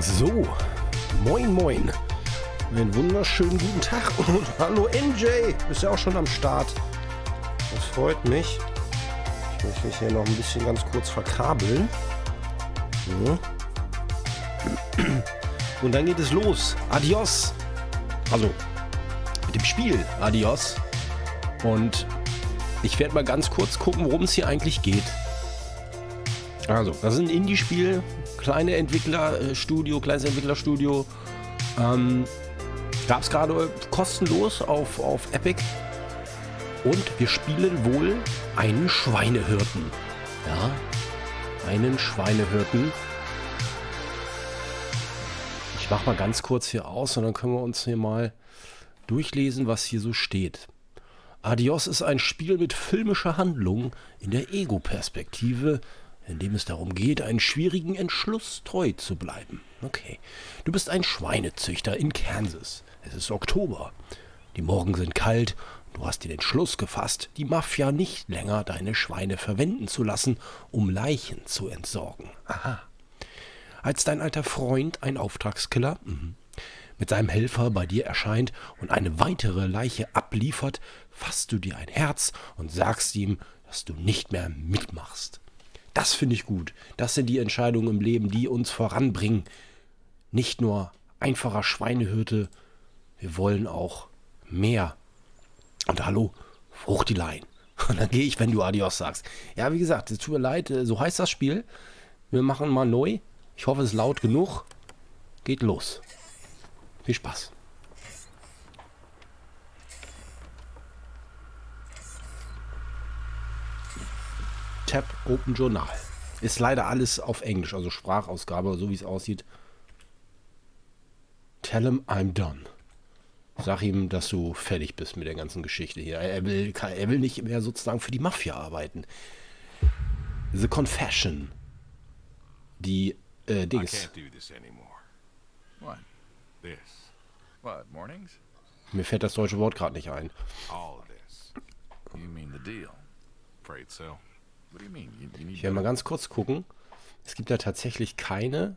So, moin moin. Einen wunderschönen guten Tag und hallo MJ. Bist ja auch schon am Start. Das freut mich. Ich möchte mich hier noch ein bisschen ganz kurz verkabeln. So. Und dann geht es los. Adios. Also, mit dem Spiel Adios. Und ich werde mal ganz kurz gucken, worum es hier eigentlich geht. Also, das ist ein Indie-Spiel. Kleines Entwicklerstudio. Gab es gerade kostenlos auf Epic. Und wir spielen wohl einen Schweinehirten. Ja, einen Schweinehirten. Ich mache mal ganz kurz hier aus und dann können wir uns hier mal durchlesen, was hier so steht. Adios ist ein Spiel mit filmischer Handlung in der Ego-Perspektive, in dem es darum geht, einen schwierigen Entschluss treu zu bleiben. Okay. Du bist ein Schweinezüchter in Kansas. Es ist Oktober. Die Morgen sind kalt. Du hast den Entschluss gefasst, die Mafia nicht länger deine Schweine verwenden zu lassen, um Leichen zu entsorgen. Aha. Als dein alter Freund, ein Auftragskiller, mit seinem Helfer bei dir erscheint und eine weitere Leiche abliefert, fasst du dir ein Herz und sagst ihm, dass du nicht mehr mitmachst. Das finde ich gut. Das sind die Entscheidungen im Leben, die uns voranbringen. Nicht nur einfacher Schweinehirte, wir wollen auch mehr. Und hallo, Fruchtilein. Und dann gehe ich, wenn du Adios sagst. Ja, wie gesagt, es tut mir leid, so heißt das Spiel. Wir machen mal neu. Ich hoffe, es ist laut genug. Geht los. Viel Spaß. Tab Open Journal. Ist leider alles auf Englisch, also Sprachausgabe, so wie es aussieht. Tell him I'm done. Sag ihm, dass du fertig bist mit der ganzen Geschichte hier. Er will nicht mehr sozusagen für die Mafia arbeiten. The Confession. Die Dings. I can't do this anymore. What? This. What, mornings? Mir fällt das deutsche Wort gerade nicht ein. All of this. You mean the deal? Afraid so. What do you mean? You need Ich werde mal ganz kurz gucken. Es gibt ja tatsächlich keine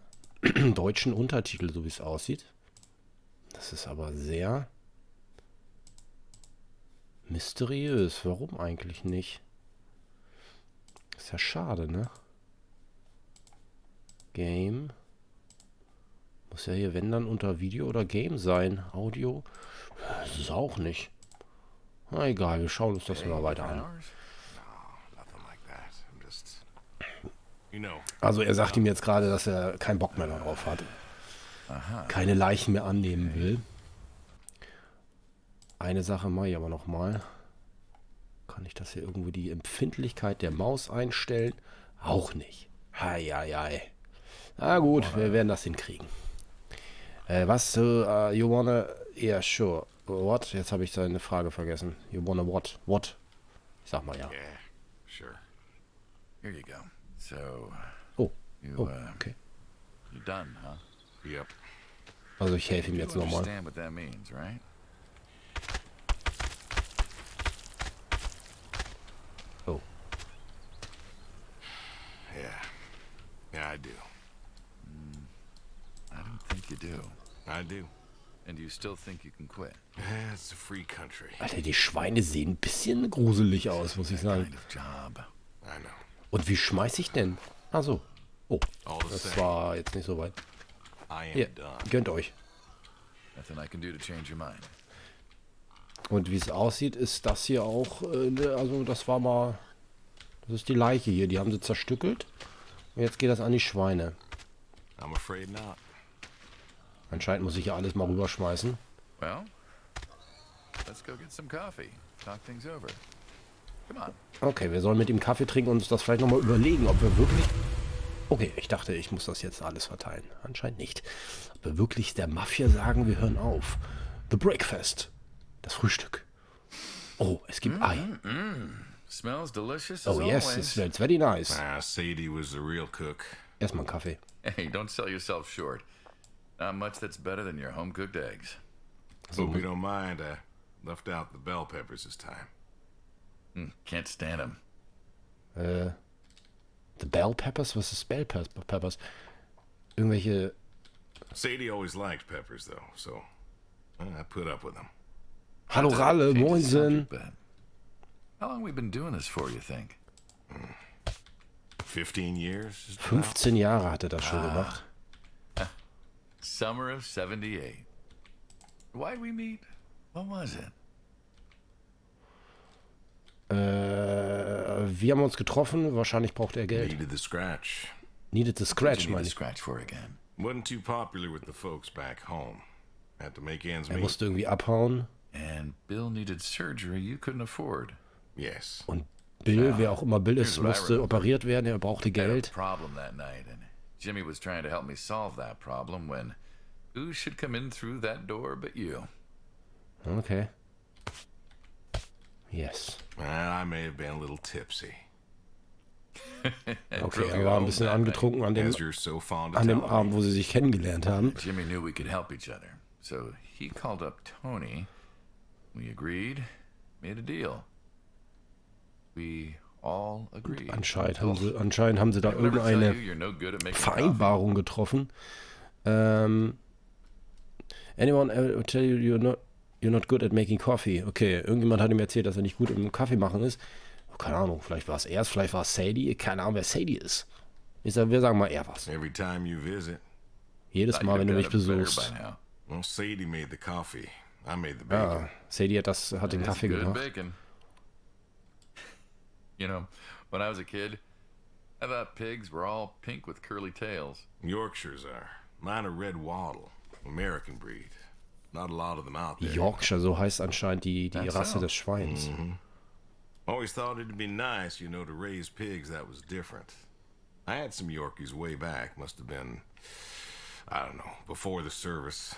deutschen Untertitel, so wie es aussieht. Das ist aber sehr mysteriös. Warum eigentlich nicht? Ist ja schade, ne? Game. Muss ja hier, wenn dann, unter Video oder Game sein. Audio. Das ist auch nicht. Na egal, wir schauen uns das mal weiter an. Also er sagt ihm jetzt gerade, dass er keinen Bock mehr darauf hat. Keine Leichen mehr annehmen will. Eine Sache mache ich aber noch mal. Kann ich das hier irgendwo, die Empfindlichkeit der Maus einstellen? Auch nicht. Hei. Na gut, wir werden das hinkriegen. Was? You wanna... Yeah, sure. What? Jetzt habe ich seine Frage vergessen. You wanna what? What? Ich sag mal ja. Yeah, sure. Here you go. So... Oh, You, okay. you done, huh? Yep. Also ich helfe ihm You jetzt nochmal. understand what that means, right? Oh. Yeah, I do. I don't think you do. I do. And you still think you can quit? Yeah, it's a free country. Alter, die Schweine sehen ein bisschen gruselig aus, muss ich sagen. Kind of job. I know. Und wie schmeiß ich denn? Ach so. Oh, All the das same, war jetzt nicht so weit. I am Hier, done. gönnt euch. Nothing I can do to change your mind. Und wie es aussieht, ist das hier auch, also das war mal, das ist die Leiche hier, die haben sie zerstückelt. Und jetzt geht das an die Schweine. I'm afraid not. Anscheinend muss ich ja alles mal rüberschmeißen. Well, let's go get some coffee. Talk things over. Come on. Okay, wir sollen mit ihm Kaffee trinken und uns das vielleicht nochmal überlegen, ob wir wirklich... Okay, ich dachte, ich muss das jetzt alles verteilen. Anscheinend nicht. Ob wir wirklich der Mafia sagen, wir hören auf. The Breakfast. Das Frühstück. Oh, es gibt Ei. Smells delicious Oh as yes, always. it smells very nice. Sadie was the real cook. Erstmal einen Kaffee. Hey, don't sell yourself short. Not much that's better than your home-cooked eggs. Hope you don't mind. I left out the bell peppers this time. Can't stand them. The Bell Peppers? Was ist Bell Peppers? Irgendwelche Sadie always liked peppers, though, so I put up with them. Hallo Ralle, Change the moinsen. subject, but how long we been doing this for, you think? 15 years? Just about. 15 Jahre hat er das schon gemacht. Summer of 78. Why'd we meet? What was it? Wir haben uns getroffen, wahrscheinlich braucht er Geld. Needed the scratch. Needed the What scratch, did you need meine to ich. scratch for again? Wasn't too popular with the folks back home. Had to make ends Er meet. musste irgendwie abhauen. And Bill needed surgery you couldn't afford. Yes. Und Bill, wer auch immer Bill ist, here's what I musste remember. operiert werden, er brauchte I had a Geld. problem that night, and Jimmy was trying to help me solve that problem when who should come in through that door but you? Okay. Yes. Well, I may have been a little tipsy, And Okay, drove er you war ein home bisschen that night. angetrunken an as you're so fond of dem telling Abend, me. wo sie sich kennengelernt haben. Jimmy knew we could help each other, so he called up Tony. We agreed, made a deal. We all agreed. Anscheinend haben sie da I would never tell you irgendeine you're no good at making coffee. Vereinbarung getroffen. Anyone ever tell you you're not good at making coffee? Okay, irgendjemand hat ihm erzählt, dass er nicht gut im Kaffee machen ist. Keine Ahnung, vielleicht war es er, vielleicht war es Sadie. Keine Ahnung, wer Sadie ist. Wir sagen mal, er war's. Every time you visit, Jedes Thought Mal, you'd wenn du have mich done it better besuchst. by now. well, Sadie made the coffee. I made the bacon. Ja, Sadie hat den It's Kaffee good gemacht. bacon. You know, when I was a kid, I thought pigs were all pink with curly tails. Yorkshires are. Mine are red wattle, American breed. Not a lot of them out there. Yorkshire, so heißt anscheinend die That's Rasse so. des Schweins. Always thought it'd be nice, you know, to raise pigs that was different. I had some Yorkies way back. Must have been, I don't know, before the service.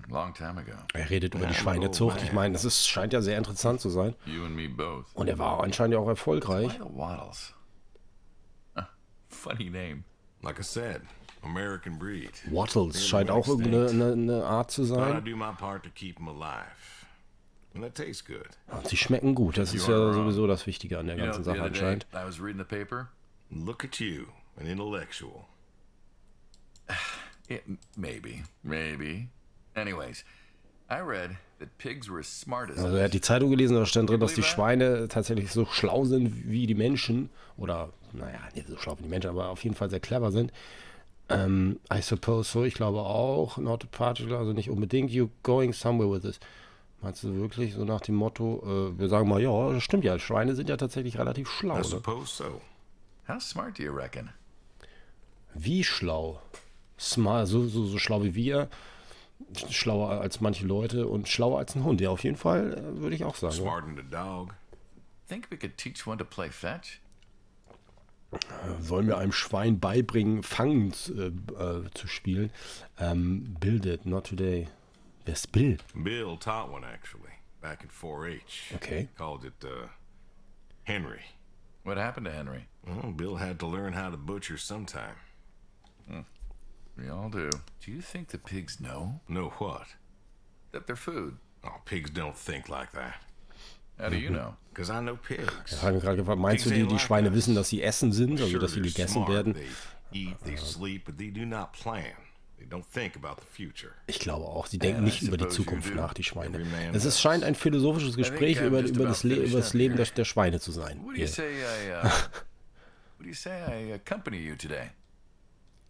Long time ago. Er redet über die Ja, Schweinezucht. oh, Ich meine, scheint ja sehr interessant zu sein. You and me both. Und er war anscheinend ja auch erfolgreich. Why the Waddles? Funny name. Like I said, American breed. Wattles scheint auch irgendeine Art zu Thought I'd sein. do my part to keep them alive. And that tastes good. Und sie schmecken gut. Das ist You ja are wrong. sowieso das Wichtige an der You know, ganzen the Sache other day, anscheinend. I was reading the paper. Look at you, an intellectual. Maybe. Anyways, I read that pigs were as smart as Also er us. hat die Zeitung gelesen, da stand drin, dass die Schweine tatsächlich so schlau sind wie die Menschen. Oder, naja, nicht so schlau wie die Menschen, aber auf jeden Fall sehr clever sind. I suppose so, ich glaube auch. Not particular, also nicht unbedingt. You going somewhere with this. Meinst du wirklich so nach dem Motto, wir sagen mal, ja, das stimmt ja, Schweine sind ja tatsächlich relativ schlau. I Ne? suppose so. How smart do you reckon? Wie schlau? Smart, so schlau wie wir. Schlauer als manche Leute und schlauer als ein Hund. Ja, auf jeden Fall würde ich auch sagen. Smarter than a dog. Think we could teach one to play fetch? Wollen wir einem Schwein beibringen, Fangen zu spielen? Build it, not today. Wer ist Bill? Bill taught one, actually, back in 4-H. Okay. Called it, Henry. What happened to Henry? Well, Bill had to learn how to butcher sometime. We all do. Do you think the pigs know Know what? that they're food? Oh, pigs don't think like that. How do you know? Because I know pigs. Ich habe gerade gefragt, meinst du, die Schweine wissen, dass sie Essen sind, also dass sie they're gegessen smart. werden? They eat, they sleep, but they do not plan. They don't think about the future. Ich glaube auch, sie denken Yeah, nicht I über die suppose you Zukunft do. nach, die Schweine. Every man Es does. scheint ein philosophisches Gespräch I'm über just das, about finished über das up Leben here. der Schweine zu sein. What do you Hier. say I accompany you today?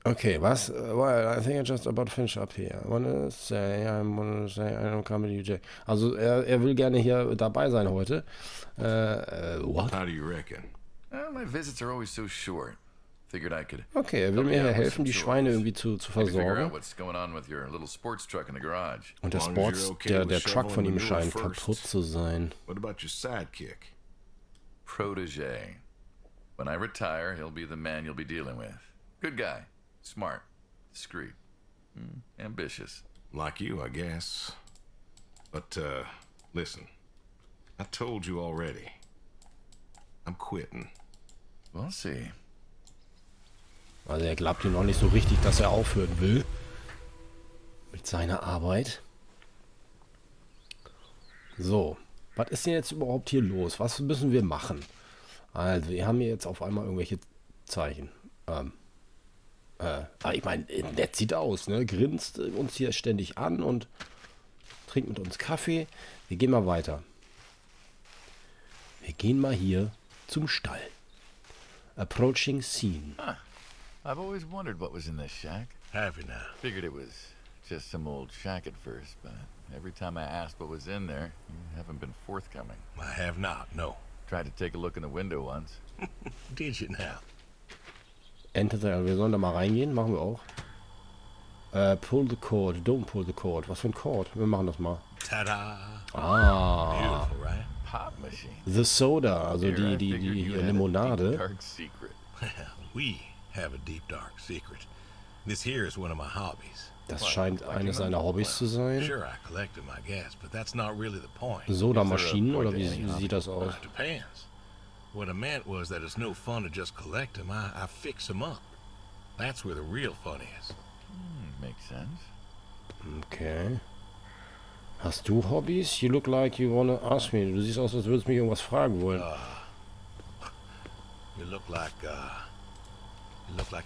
Okay, was? Well, I think I just about finish up here. I wanna say I don't come to you, Jay. Also er will gerne hier dabei sein heute. What? How do you reckon? Well, my visits are always so short. Figured I could Okay, er will mir hier helfen, die Schweine irgendwie zu maybe figure versorgen. out what's going on with your little sports truck in the garage. Und der As long as Sports, you're okay der with Truck von ihm shoveling scheint manure first. kaputt zu sein. What about your sidekick? Protege. When I retire, he'll be the man you'll be dealing with. Good guy. Smart. Discreet. Ambitious. Like you, I guess. But, listen. I told you already. I'm quitting. We'll see. Also er glaubt ihm noch nicht so richtig, dass er aufhören will mit seiner Arbeit. So, was ist denn jetzt überhaupt hier los? Was müssen wir machen? Also, wir haben hier jetzt auf einmal irgendwelche Zeichen. Ich meine, nett sieht aus, ne? Grinst uns hier ständig an und trinkt mit uns Kaffee. Wir gehen mal weiter. Wir gehen mal hier zum Stall. Approaching scene. I've always wondered what was in this shack. Have you now? Figured it was just some old shack at first, but every time I asked what was in there, you haven't been forthcoming. I have not, no. Tried to take a look in the window once. Did you now? Enter the, wir sollen da mal reingehen, machen wir auch. Pull the cord, don't pull the cord. Was für ein Cord? Wir machen das mal. Ta-da! Ah, Beautiful, right? Pop machine. the soda, also Here, I die figured you had a Limonade. deep, dark secret. We have a deep, dark secret. This here is one of my hobbies. Das scheint eines seiner Hobbys zu sein. Sure, I collect them, I guess, but that's not really the point. Sodamaschinen, oder wie sieht das Well, aus? it depends. What I meant was that it's no fun to just collect them. I fix them up. That's where the real fun is. Makes sense. Okay. Hast du Hobbys? You look like you wanna ask me. Du siehst aus, als würdest du mich irgendwas fragen wollen. You look like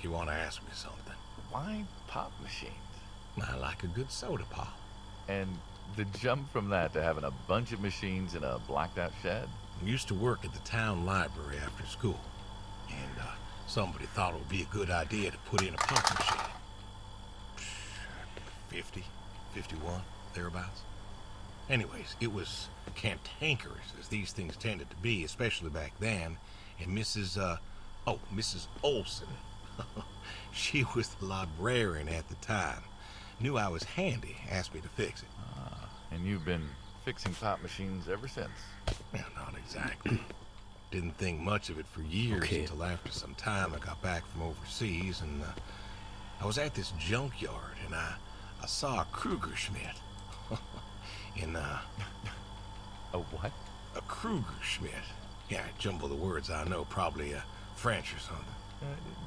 you want to ask me something. Why pop machines? I like a good soda pop. And the jump from that to having a bunch of machines in a blacked out shed? I used to work at the town library after school, and somebody thought it would be a good idea to put in a pop machine. 50, 51, thereabouts. Anyways, it was cantankerous, as these things tended to be, especially back then, and Mrs. Olson, she was the librarian at the time, knew I was handy, asked me to fix it. And you've been fixing pop machines ever since? Well, not exactly. Didn't think much of it for years Okay. until after some time I got back from overseas, and I was at this junkyard, and I saw a Kruger Schmidt. A what? A Kruger Schmidt. Yeah, I jumble the words, I know, probably French or something.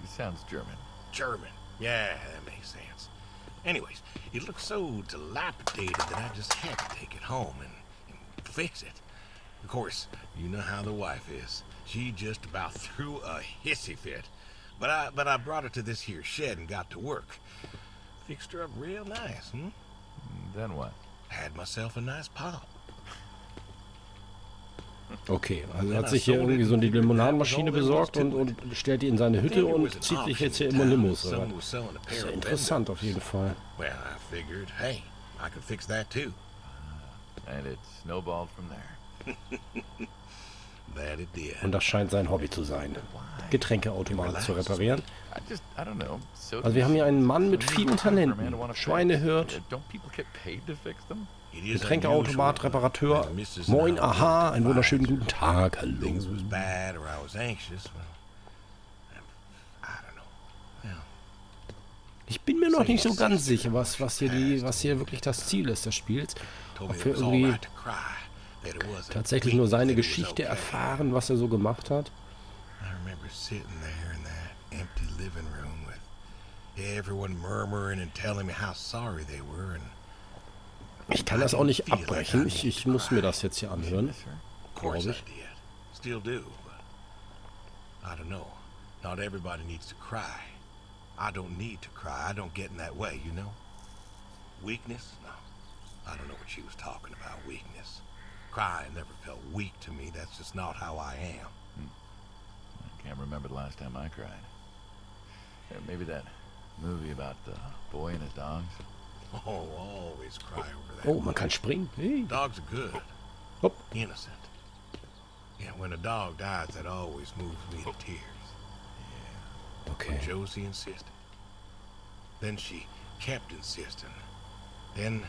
It sounds German. German. Yeah, that makes sense. Anyways, it looked so dilapidated that I just had to take it home and fix it. Of course, you know how the wife is. She just about threw a hissy fit. But I brought her to this here shed and got to work. Fixed her up real nice, Then what? Had myself a nice pop. Okay, also er hat sich hier irgendwie so eine Limonadenmaschine besorgt und stellt die in seine Hütte und zieht sich jetzt hier immer Limos. Oder? Someone was selling a Das ist pair ja of interessant windows. auf jeden Fall. Well, I figured, hey, I could fix that too. And it snowballed from there. That it did. Und das scheint sein Hobby zu sein, Getränkeautomaten zu reparieren. I don't know. So Also wir haben hier einen Mann mit vielen Talenten. Schweinehirt, Don't people get paid to fix them? It is Getränkeautomat, unusual, Reparateur. when Mrs. Moin, and I aha, were einen wunderschönen advised guten Tag, hallo. Things was bad or I was anxious. Well, I don't know. Well, Ich bin mir noch nicht so ganz sicher, was hier wirklich das Ziel ist des Spiels. told me Ob it wir was all irgendwie right to cry, that it wasn't tatsächlich nur weak, seine that it was Geschichte okay. erfahren, was er so gemacht hat. I remember sitting there in that empty living room with everyone murmuring and telling me how sorry they were, and Ich kann das auch nicht abbrechen. Ich muss mir das jetzt hier anhören. Yes, sir. of course I Glaube ich. did. Still do, but I don't know. Not everybody needs to cry. I don't need to cry. I don't get in that way, you know? Weakness? No. I don't know what she was talking about, weakness. Crying never felt weak to me. That's just not how I am. I can't remember the last time I cried. Maybe that movie about the boy and his dogs. Oh, always cry over that. Oh, man kann springen. Hey. Dogs are good. Hopp. Innocent. Yeah, when a dog dies, that always moves me to tears. Okay. Josie insisted. Then she kept insisting. Then,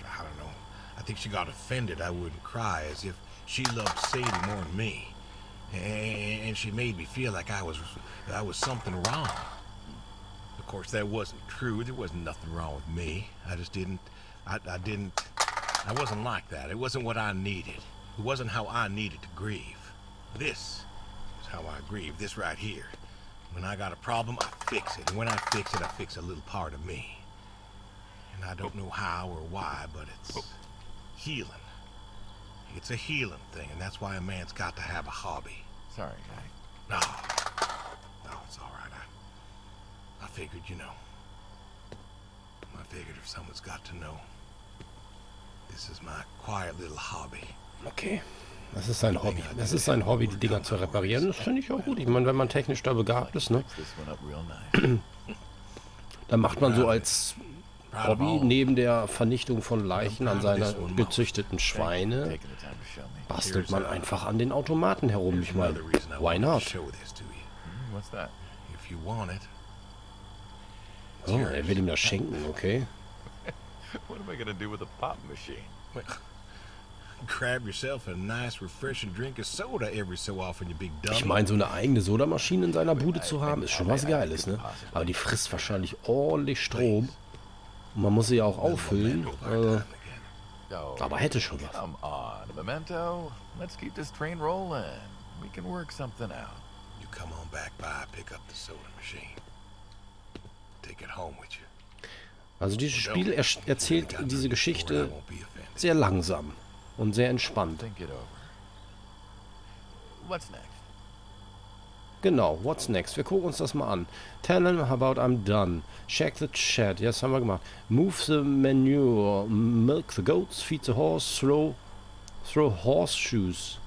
I don't know. I think she got offended I wouldn't cry, as if she loved Sadie more than me. And she made me feel like I was something wrong. Of course, that wasn't true. There wasn't nothing wrong with me. I just didn't. I wasn't like that. It wasn't what I needed. It wasn't how I needed to grieve. This is how I grieve. This right here. When I got a problem, I fix it. And when I fix it, I fix a little part of me. And I don't know how or why, but it's healing. It's a healing thing, and that's why a man's got to have a hobby. Sorry, guy. No, it's all right. I figured, if someone's got to know, this is my quiet little hobby. Okay. Das ist sein Hobby. Das ist sein Hobby, die Dinger zu reparieren. Das finde ich auch gut. Ich meine, wenn man technisch da begabt ist, ne? Dann macht man so als Hobby neben der Vernichtung von Leichen an seiner gezüchteten Schweine, bastelt man einfach an den Automaten herum. Ich meine, why not? Oh, er will ihm das schenken, okay. What am I gonna do with a pop machine? Grab yourself a nice, refreshing drink of soda every so often, you big dummy. Ich meine, so eine eigene Sodamaschine in seiner Bude zu haben, ist schon was Geiles, ne? Aber die frisst wahrscheinlich ordentlich Strom. Und man muss sie ja auch auffüllen. Aber hätte schon was. Come on, Memento. Let's keep this train rolling. We can work something out. You come on back by, pick up the soda machine. Take it home with you. Also dieses Spiel erzählt diese Geschichte sehr langsam und sehr entspannt. Think it over. What's next? Genau, what's next? Wir gucken uns das mal an. Tell him about I'm done. Check the chat. Yes, haben wir gemacht. Move the manure. Milk the goats. Feed the horse. Throw horseshoes.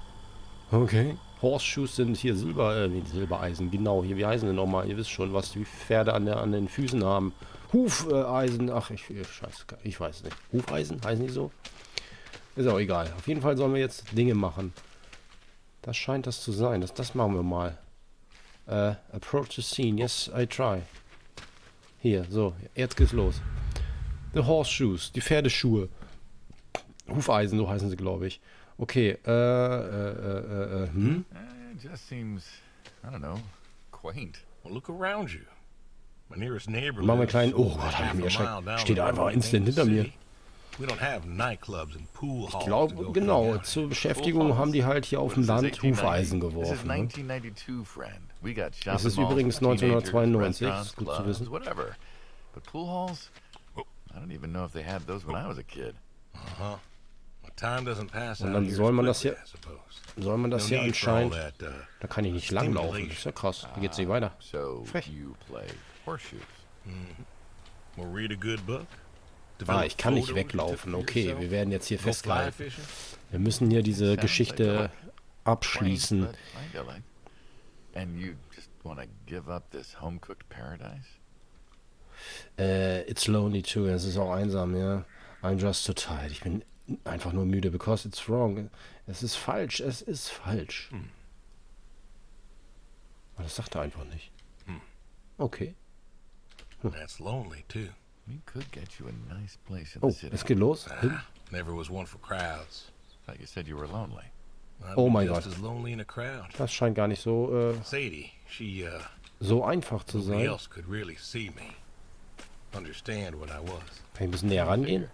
Okay. Horseshoes sind hier Silbereisen. Genau, hier, wie heißen die nochmal? Ihr wisst schon, was die Pferde an den Füßen haben. Hufeisen. Ach, scheiße, ich weiß nicht. Hufeisen? Heißen die so? Ist auch egal. Auf jeden Fall sollen wir jetzt Dinge machen. Das scheint das zu sein. Das machen wir mal. Approach the scene. Yes, I try. Hier, so. Jetzt geht's los. The horseshoes. Die Pferdeschuhe. Hufeisen, so heißen sie, glaube ich. Okay, It just seems, I don't know, quaint. Well, look around you. My nearest neighbor Machen wir lives kleinen. Oh over Gott, half hab ich a mich mile erschreckt. down Steht the einfach road instant in the hinter mir. city. We don't have nightclubs and pool halls Ich to glaube, go genau. hang out. Zur Beschäftigung haben die halt hier auf dem Land Hufeisen geworfen. Ne? This is 1992, friend. We got Es shopping ist malls übrigens for teenagers, 1992. restaurants, Ist gut zu clubs, wissen. whatever. But pool halls? I don't even know if they had those when I was a kid. Uh-huh. Well, time doesn't pass Und out dann here soll as man das quickly, hier, I suppose. soll man das No hier need for all anscheinend. that, Da kann ich nicht langlaufen. Das ist ja krass. Wie geht's nicht weiter? So Frech. you play horseshoes. Or read a good book. Ich kann nicht weglaufen. Okay, wir werden jetzt hier festgehalten. Wir müssen hier diese Geschichte abschließen. Quaint, but idyllic. And you just want to give up this home-cooked paradise? It's lonely too. Es ist auch einsam, ja. I'm just so tired. Ich bin einfach nur müde. Because it's wrong. Es ist falsch. Es ist falsch. Aber das sagt er einfach nicht. Okay. That's lonely too. We could get you a nice place in Oh, the city. es geht los. Never was one for crowds. Thought you said you were lonely. I'd Oh be my just God. as lonely in a crowd. Das scheint gar nicht so, Sadie, she so einfach zu nobody sein. else could really see me, understand what I was. Kann ich ein bisschen näher rangehen?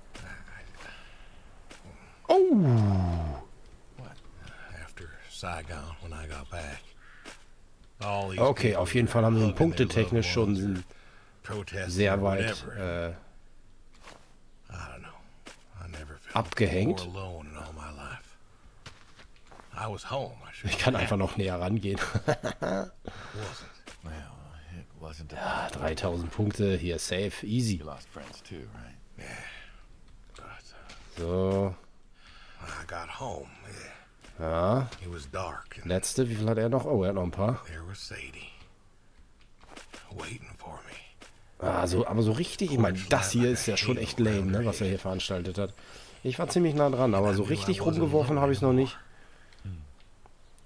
After Saigon, when I got back. All these Okay, people auf jeden Fall haben wir hugging their punktetechnisch loved ones schon or protesting sehr or weit whatever. I don't know. I never felt abgehängt. more alone in all my life. I was home. I should Ich kann einfach noch näher rangehen. wasn't. Well, it wasn't a 3000 Punkte hier, safe, easy. You lost friends too, right? But So, when I got home, ja. it was dark and Letzte, wie viel hat er noch? Oh, er hat noch ein paar. there was Sadie waiting for me. Aber so richtig, ich meine, das hier ist ja schon echt lame, ne, was er hier veranstaltet hat. Ich war ziemlich nah dran, aber so richtig rumgeworfen habe ich es noch nicht.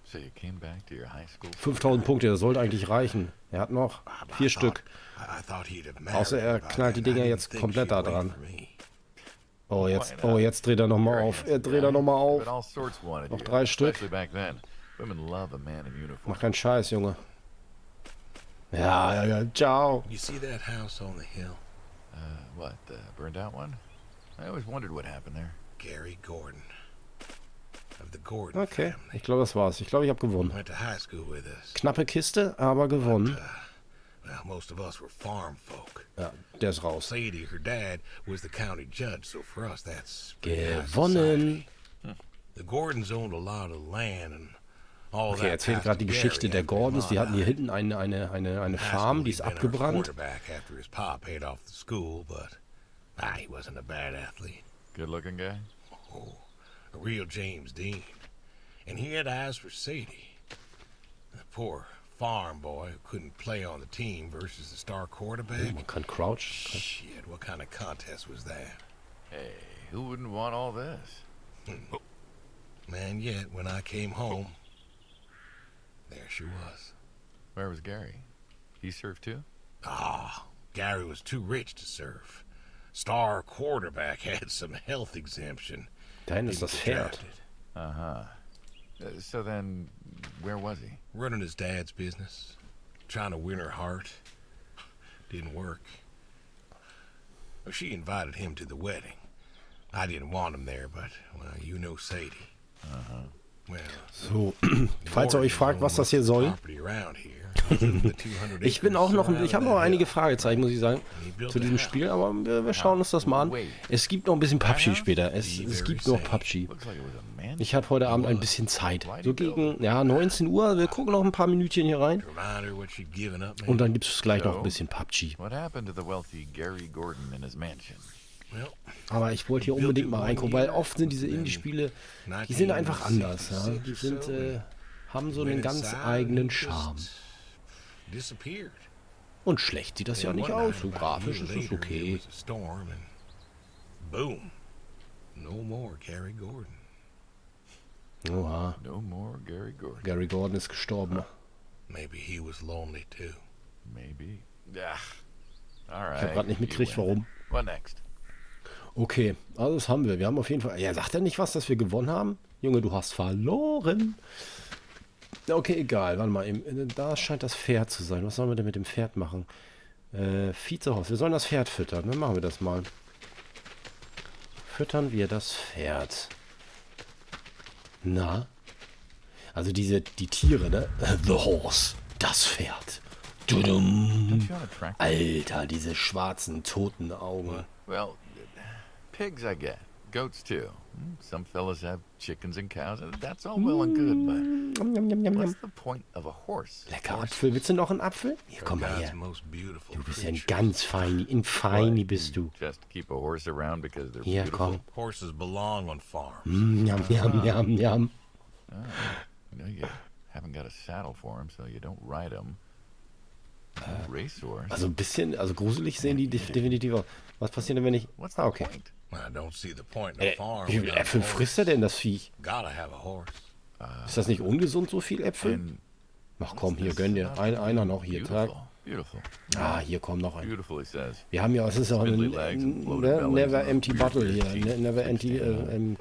So you came back to your high school. 5000 Punkte, das sollte eigentlich reichen. Er hat noch 4 Stück. I thought he'd have married Außer er by knallt die then. I Dinger didn't jetzt think komplett she'd da wait dran. for me. Oh, jetzt dreht er nochmal auf. Er dreht er nochmal But auf. all sorts wanted Noch you, 3 Stück. especially back then. Women love a man in uniform. Mach keinen Scheiß, Junge. Ja, ciao. You see that house on the hill? What, the burned out one? I always wondered what happened there. Gary Gordon. Of the Gordon Okay, family. ich glaube, das war's. Ich glaube, ich habe gewonnen. Went to high school with us. Knappe Kiste, aber gewonnen. Well, most of us were farm folk. Ja, der ist raus. Sadie, her dad, was the county judge, so for us that's pretty high Gewonnen. society. The Gordons owned a lot of land and All Okay, er that erzählt passed gerade die to Geschichte Gary der after his Gordons. Die mom hatten hier died. hinten eine In high Farm, school, die he'd ist been our abgebrannt. quarterback after his pa paid off the school, but he wasn't a bad athlete. Good-looking guy? Oh, a real James Dean. And he had eyes for Sadie. The poor farm boy who couldn't play on the team versus the star quarterback. Man kann Crouch. Shit, what kind of contest was that? Hey, who wouldn't want all this? Man, yet when I came home, there she was. Where was Gary? He served too? Gary was too rich to serve. Star quarterback had some health exemption. Da hinten ist Didn't das get Pferd. drafted. Uh-huh. So then, where was he? Running his dad's business, trying to win her heart. Didn't work. Well, she invited him to the wedding. I didn't want him there, but, well, you know Sadie. Well, So, falls ihr euch fragt, was das hier soll. Ich bin auch noch, ich habe noch einige Fragezeichen, muss ich sagen, zu diesem Spiel, aber wir schauen uns das mal an. Es gibt noch ein bisschen PUBG später. Es gibt noch PUBG. Ich hatte heute Abend ein bisschen Zeit. So gegen 19 Uhr. Wir gucken noch ein paar Minütchen hier rein. Und dann gibt es gleich noch ein bisschen PUBG. What happened to the wealthy Gary Gordon in his mansion? Aber ich wollte hier unbedingt mal reingucken, weil oft sind diese Indie-Spiele, die sind einfach anders. Ja? Die sind, haben so einen ganz eigenen Charme. Und schlecht sieht das ja nicht aus. So grafisch ist es okay. Boom. No more Gary Gordon. Oha, No more Gary Gordon. Gary Gordon ist gestorben. Maybe he was lonely too. Maybe. Yeah. All right. Ich habe gerade nicht mitgekriegt, warum. What next? Okay, also das haben wir. Wir haben auf jeden Fall... Ja, sagt er nicht was, dass wir gewonnen haben? Junge, du hast verloren. Okay, egal. Warte mal. Da scheint das Pferd zu sein. Was sollen wir denn mit dem Pferd machen? Vizehaus. Wir sollen das Pferd füttern. Dann machen wir das mal. Füttern wir das Pferd. Na? Also die Tiere, ne? The Horse. Das Pferd. Tudum. Alter, diese schwarzen, toten Augen. Well, pigs I get. Goats too. Some fellas have chickens and cows. That's all well and good, but what's the point of a horse? Lecker Apfel. Willst du noch einen Apfel? Hier, komm mal her. Du bist ja ein ganz Feini bist du. Just keep a horse around because they're Hier, beautiful. komm. Horses belong on farms. Yum, yum, yum, yum. You know, you haven't got a saddle for them, so you don't ride them. Racehorse. Also ein bisschen, also gruselig sehen die definitiv aus. Was passiert denn, wenn ich... What's the Okay. point? I don't see the point in a farm. Wie viele Äpfel frisst er denn, das Viech? Gotta have a horse. Ist das nicht ungesund, so viel Äpfel? And Ach komm, hier, gönn dir. Einer noch hier. Trag. Beautiful. Hier, komm, noch ein. Beautiful, he says. Wir haben ja, es ist ja auch ein never empty bottle hier. Never empty, ne?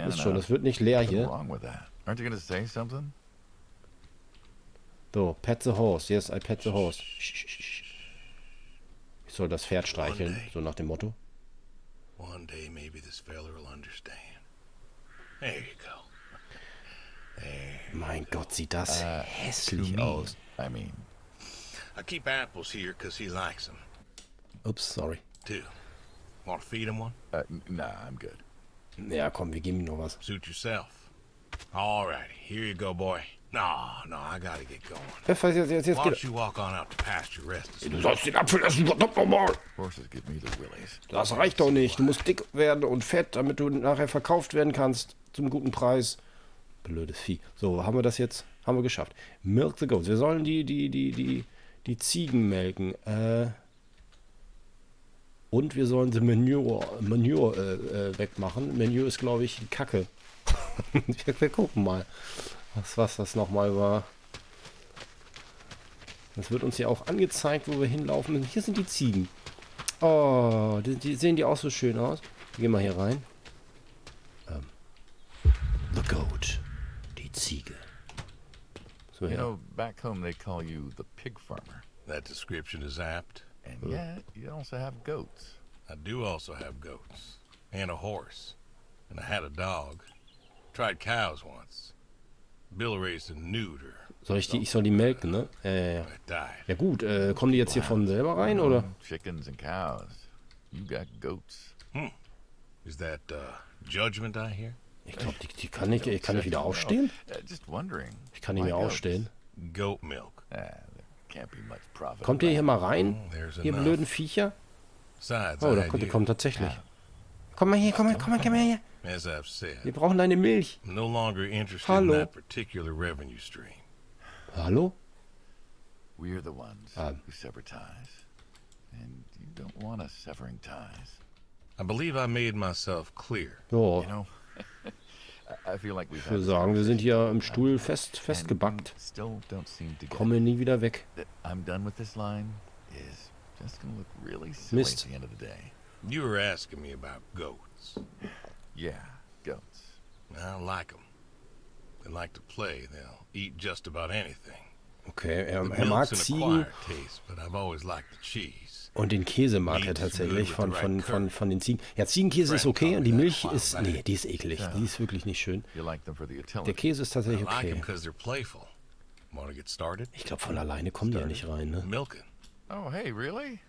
Ist schon, das wird nicht leer What's hier. wrong with that? Aren't you gonna say something? So, pet the horse. Yes, I pet the horse. Ich soll das Pferd streicheln, so nach dem Motto. One day maybe this fella will understand. There you go. Mein Gott, sieht das To hässlich me, aus. I mean, I keep apples here because he likes them, Ups, sorry. too. Want to feed him one? nah, I'm good. Ja, komm, wir geben ihm noch was. Suit yourself. All righty, here you go, boy. No, I gotta get going. Jetzt Why geht don't you walk on out to pasture, rest a Du sollst den Apfel essen, verdammt nochmal! Horses give me the willies. Das reicht doch nicht. Du musst dick werden und fett, damit du nachher verkauft werden kannst. Zum guten Preis. Blödes Vieh. So, haben wir das jetzt? Haben wir geschafft. Milk the goats. Wir sollen die Ziegen melken. Und wir sollen die Manure wegmachen. Manure ist, glaube ich, die Kacke. wir gucken mal, was das nochmal war. Das wird uns ja auch angezeigt, wo wir hinlaufen. Hier sind die Ziegen. Oh, sehen die auch so schön aus. Gehen wir hier rein. The goat. Die Ziege. So, You ja. know, back home they call you the pig farmer. That description is apt. And yet, you also have goats. I do also have goats. And a horse. And I had a dog. Tried cows once. Bill raised a neuter. Ich soll die melken, ne? It died. Ja gut, kommen die jetzt hier von selber rein, oder? Chickens and cows. You got goats. Is that judgment I hear? Ich glaube, die kann ich wieder aufstehen? Just wondering. Ich kann nicht mehr aufstehen. Goat milk. There can't be much profit. Kommt ihr hier mal rein? There's Ihr enough. blöden Viecher? Besides, Oh, I da had kommt, der you. kommt tatsächlich. Komm mal hier, komm mal her. As I've said, Wir brauchen deine Milch. I'm no longer interested Hallo. in that particular revenue stream. Hallo? We're the ones Um. who sever ties. And you don't want us severing ties. I believe I made myself clear. So, You know, I feel like we've ich würde sagen, wir sind hier im Stuhl festgebackt. Still don't seem to get Kommen nie wieder weg. that I'm done with this line is just gonna look really silly Mist. at the end of the day. You were asking me about goats. Yeah, goats. I like them. They like to play. They'll eat just about anything. Okay, er The mag milk's an Ziegen acquired taste, but I've always liked the cheese. und den Käse mag er tatsächlich von den Ziegen. Ja, Ziegenkäse ist okay und die Milch ist, nee, die ist eklig. Die ist wirklich nicht schön. You like them for the Der utility. Käse ist I tatsächlich like them okay. because they're playful. Want to get started? Ich glaube, von alleine kommen die ja nicht rein, ne? Milking. Oh, hey, really?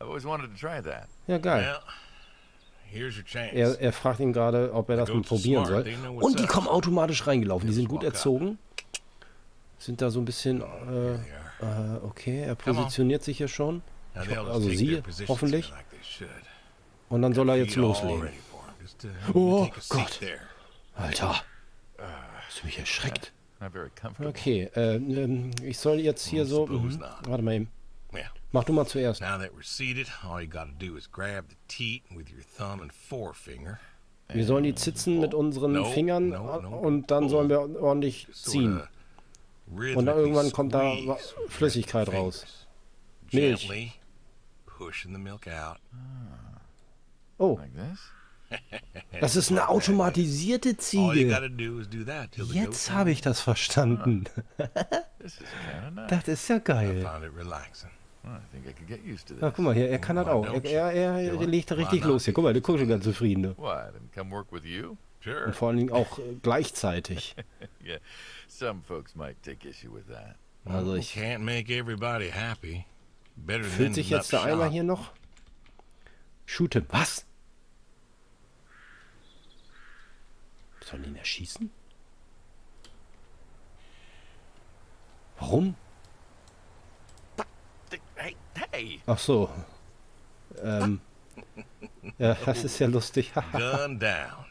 I've always wanted to try that. Ja, geil. Well, here's your chance. Er fragt ihn gerade, ob er das mal probieren soll. Und die kommen automatisch reingelaufen. Die sind gut erzogen. Sind da so ein bisschen, okay, er positioniert sich hier schon. Now they'll just Also take sie, their positions hoffentlich. here like they should. Und dann soll er Feet jetzt all loslegen. ready for 'em. Just, Oh, take a seat Gott. there. Alter, hast du mich erschreckt? Not very comfortable. Okay, ich soll jetzt hier so, warte mal eben. Yeah. Mach du mal zuerst. Now that we're seated, all you gotta do is grab the teat with your thumb and forefinger. Wir sollen die Zitzen mit unseren No, Fingern no, no. und dann sollen wir ordentlich ziehen. Sorta rhythmically Und dann irgendwann kommt da squeeze with Flüssigkeit your raus. fingers. Milch. Gently pushing the milk out. Oh, Like this? das ist eine automatisierte All you Ziege. gotta do is do that till the goat Jetzt habe ich das verstanden. This is kind of nice. Das ist ja geil. found it relaxing. Well, I think I could get used to Na, this. guck mal hier, er kann das auch. Er legt da richtig los hier. Guck mal, der guckt schon ganz zufrieden. Ne? What, and come work with you? Sure. Und vor allen Dingen auch gleichzeitig. Yeah, some folks might take issue with that. Also ich Can't make everybody happy. Better than füllt sich the jetzt der Eimer shop. hier noch. Shoote. Was? Sollen ihn erschießen? Warum? Hey! Ach so. Ja, das ist ja lustig. Gun down.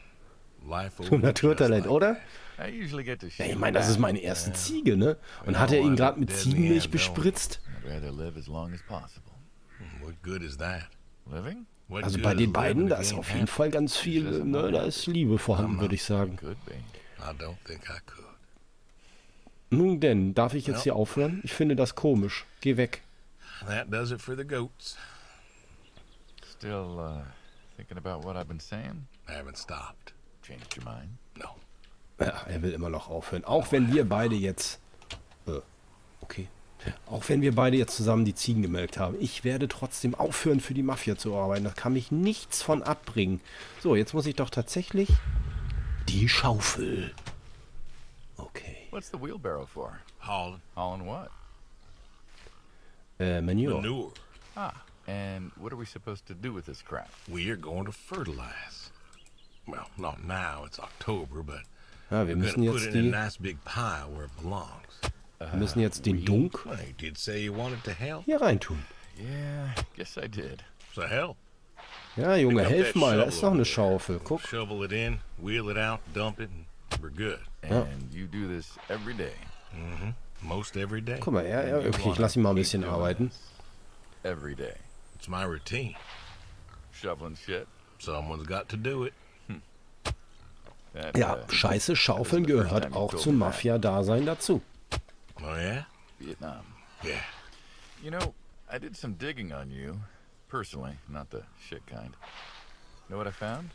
Life Du over Naturtalent, just like oder? I usually get to shoot Ja, ich meine, das ist meine erste Ziege, ne? Und hat er ihn gerade mit Ziegenmilch bespritzt? I'd rather live as long as possible. that. What good is that? Living? What Also good bei is den beiden, living da if ist you auf ain't jeden happy? Fall ganz viel, ne? Da ist Liebe vorhanden, würde ich sagen. Could be. I don't think I could. Nun denn, darf ich jetzt hier aufhören? Ich finde das komisch. Geh weg. That does it for the goats. Still, thinking about what I've been saying? I haven't stopped. Changed your mind? No. Ja, er will immer noch aufhören. Auch wenn wir beide jetzt... okay. Auch wenn wir beide jetzt zusammen die Ziegen gemelkt haben. Ich werde trotzdem aufhören, für die Mafia zu arbeiten. Da kann mich nichts von abbringen. So, jetzt muss ich doch tatsächlich... Die Schaufel. Okay. What's the wheelbarrow for? Hauling. Hauling what? Manure. Manure. Ah, and what are we supposed to do with this crap? We are going to fertilize. Well, not now. It's October, but Ja, wir we're müssen going to put jetzt it in a die... nice big pile where it belongs. Wir müssen jetzt den Dunk Well, you did say you wanted to help. hier reintun. Yeah, guess I did. So help. Ja, Junge, Pick up helf that mal. Da shovel ist noch eine over there. Schaufel. Guck. Shovel it in, wheel it out, dump it, and we're good. And you do this every day. Most every day. Guck mal, okay, ich lasse ihn mal ein bisschen arbeiten. Every day. It's my routine. Shoveling shit. Someone's got to do it. That, Ja, scheiße, Schaufeln gehört auch zum Mafia-Dasein dazu. Oh, yeah? Vietnam. Yeah. You know, I did some digging on you. Personally, not the shit kind. Know what I found?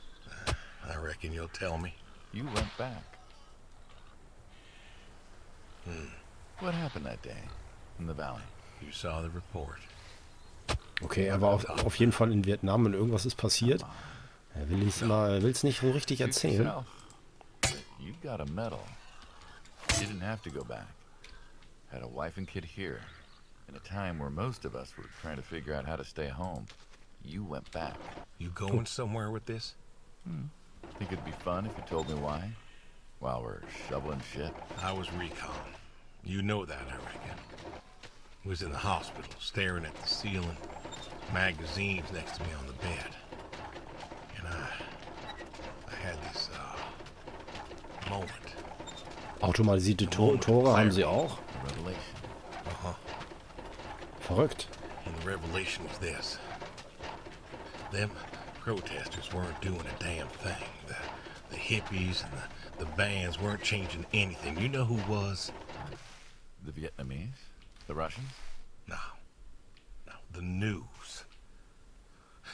I reckon you'll tell me. You went back. What happened that day in the valley? You saw the report. Okay, er war auf jeden Fall in Vietnam und irgendwas ist passiert. Er will es nicht so richtig Shoot erzählen. yourself. But you got a medal. You didn't have to go back. Had a wife and kid here. In a time where most of us were trying to figure out how to stay home. You went back. You going somewhere with this? Think it'd be fun if you told me why? While we're shoveling shit? I was recon. You know that, I reckon. Was in the hospital, staring at the ceiling, magazines next to me on the bed. And I had this, moment. Automatisierte Tore haben sie auch. A revelation. Uh-huh. Verrückt. And the revelation was this. Them protesters weren't doing a damn thing. The hippies and the bands weren't changing anything. You know who was? The Vietnamese? The Russians? No. The news.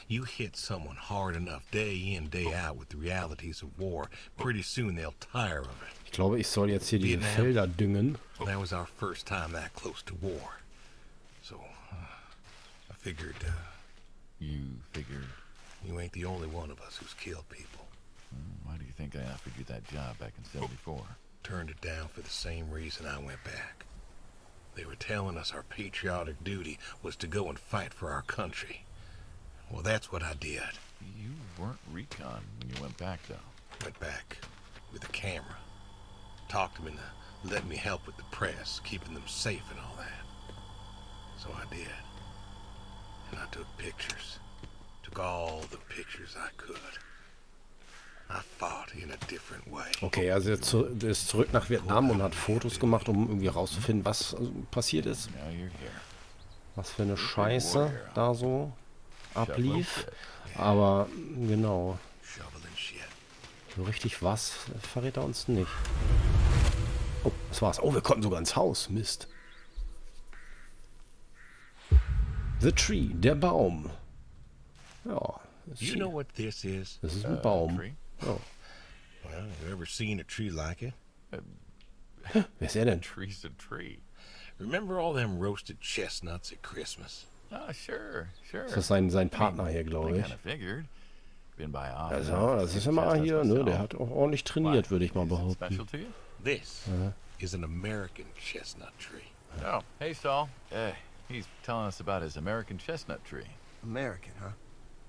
You hit someone hard enough day in, day out with the realities of war, pretty soon they'll tire of it. Ich glaube, ich soll jetzt hier diese Felder düngen. That was our first time that close to war. So, I figured, You figured? you ain't the only one of us who's killed people. Why do you think I offered you that job back in 74? Turned it down for the same reason I went back. They were telling us our patriotic duty was to go and fight for our country. Well, that's what I did. You weren't recon when you went back, though. Went back with a camera. Talked them into letting me help with the press, keeping them safe and all that. So I did. And I took pictures. Took all the pictures I could. I fought in a different way. Okay, also der ist zurück nach Vietnam und hat Fotos gemacht, um irgendwie rauszufinden, was passiert ist. Now you're here. Was für eine Scheiße da so ablief. Aber genau, Shoveling shit. so richtig was verrät er uns nicht. Oh, das war's. Oh, wir konnten sogar ins Haus. Mist. The Tree, der Baum. Ja, You know what this is? das ist ein Baum. Tree? Oh. Well, you ever seen a tree like it? Wer ist er denn? Tree's a tree. Remember all them roasted chestnuts at Christmas? Oh, sure. Das ist sein Partner hier, glaube I ich. kind of figured. Been by Also, das ist immer hier, ne? Der hat auch ordentlich trainiert, würde ich mal behaupten. Special to you? This is an American chestnut tree. Oh, hey, Saul. He's telling us about his American chestnut tree. American, huh?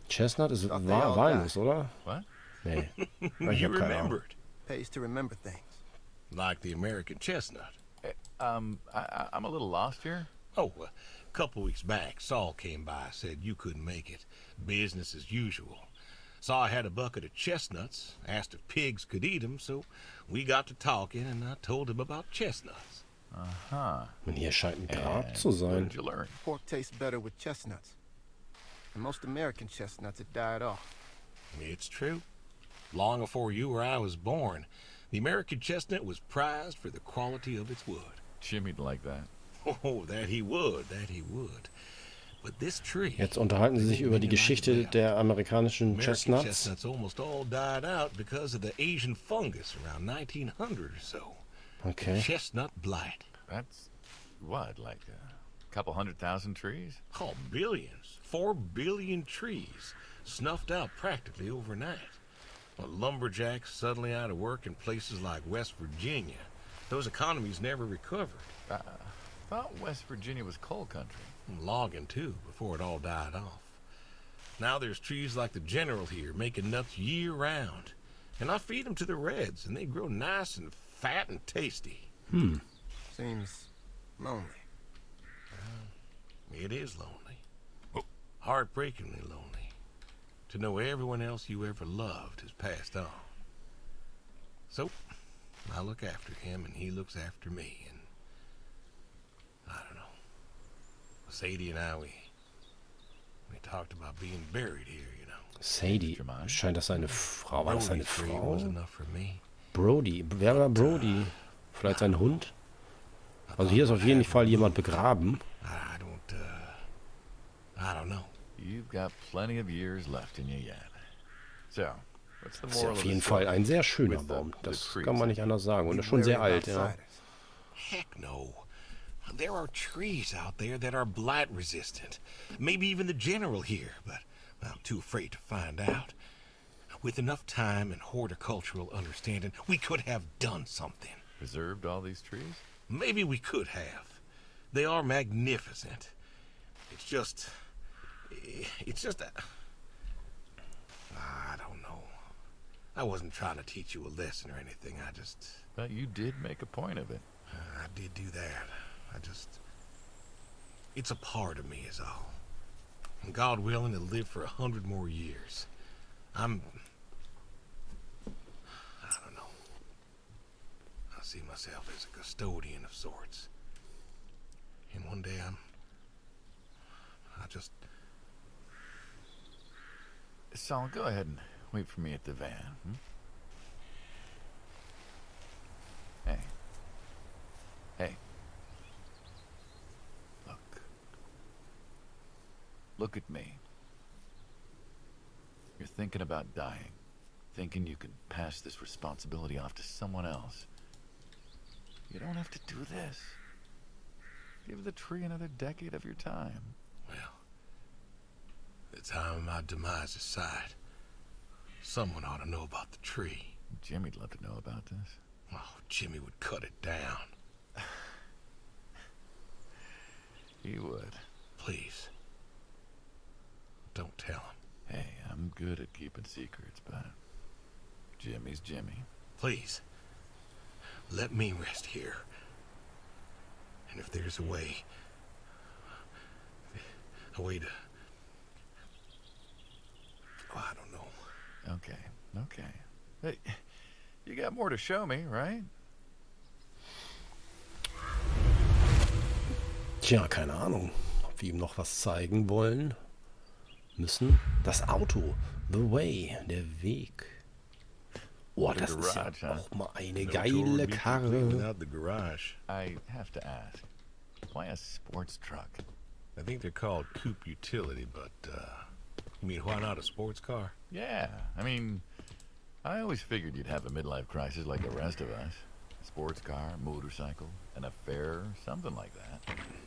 Chestnut ist Thought they all Walnuss, oder? What? Nee. Ich You hab keine Ahnung. remember it. Pays to remember things. Like the American chestnut. I'm a little lost here. Oh, a couple weeks back, Saul came by, said you couldn't make it. Business as usual. Saw I had a bucket of chestnuts, asked if pigs could eat them, so we got to talking, and I told him about chestnuts. Uh-huh. Und hier scheint ein Grab And zu what sein. did you learn? Pork tastes better with chestnuts. And most American chestnuts have died off. It's true. Long before you or I was born, the American chestnut was prized for the quality of its wood. Jimmy'd like that. Oh, that he would. But this tree... Jetzt unterhalten sie sich über die Geschichte der amerikanischen American Chestnuts. chestnuts almost all died out because of the Asian fungus around 1900 or so. Okay. Chestnut blight. That's what, like a couple 100,000 trees? Oh, billions. 4 billion trees snuffed out practically overnight. Well, lumberjacks suddenly out of work in places like West Virginia. Those economies never recovered. I thought West Virginia was coal country. And logging, too, before it all died off. Now there's trees like the General here making nuts year-round. And I feed them to the Reds, and they grow nice and fat and tasty. Seems lonely. It is lonely. Heartbreakingly lonely. To know everyone else you ever loved has passed on. So, I look after him, and he looks after me, and... I don't know. Sadie and I, we talked about being buried here, you know. Sadie. Scheint das seine Frau? War das seine Brody's grave was Frau? enough for me. Brody. Wer war Brody? Vielleicht sein Hund? Also hier ist auf jeden Fall jemand begraben. I don't know. You've got plenty of years left in you yet. So, what's the Das ist moral auf of the jeden Fall story? ein sehr schöner With Baum. the Das trees. kann man nicht anders sagen. Und We ist schon sehr worry alt, about ja. outsiders. Heck no. There are trees out there that are blight resistant. Maybe even the General here, but I'm too afraid to find out. With enough time and horticultural understanding, we could have done something. Preserved all these trees? Maybe we could have. They are magnificent. It's just I don't know. I wasn't trying to teach you a lesson or anything. But you did make a point of it. I did do that. It's a part of me is all. And God willing, to live for 100 more years. I don't know. I see myself as a custodian of sorts. And one day Saul, go ahead and wait for me at the van. Hey. Hey. Look at me. You're thinking about dying. Thinking you can pass this responsibility off to someone else. You don't have to do this. Give the tree another decade of your time. Well, the time of my demise aside, someone ought to know about the tree. Jimmy'd love to know about this. Oh, Jimmy would cut it down. He would. Please. Don't tell him. Hey, I'm good at keeping secrets, but Jimmy's Jimmy. Please. Let me rest here. And if there's a way to... Oh, I don't know. Okay. Hey, you got more to show me, right? Tja, keine Ahnung, ob wir ihm noch was zeigen wollen müssen. Das Auto, the way, der Weg. Oh, das ist ja auch mal eine geile Karre. Without the garage. I have to ask, why a sports truck? I think they're called coupe utility, but, you mean why not a sports car? Yeah, I mean, I always figured you'd have a midlife crisis like the rest of us. Sports car, motorcycle, an affair, something like that.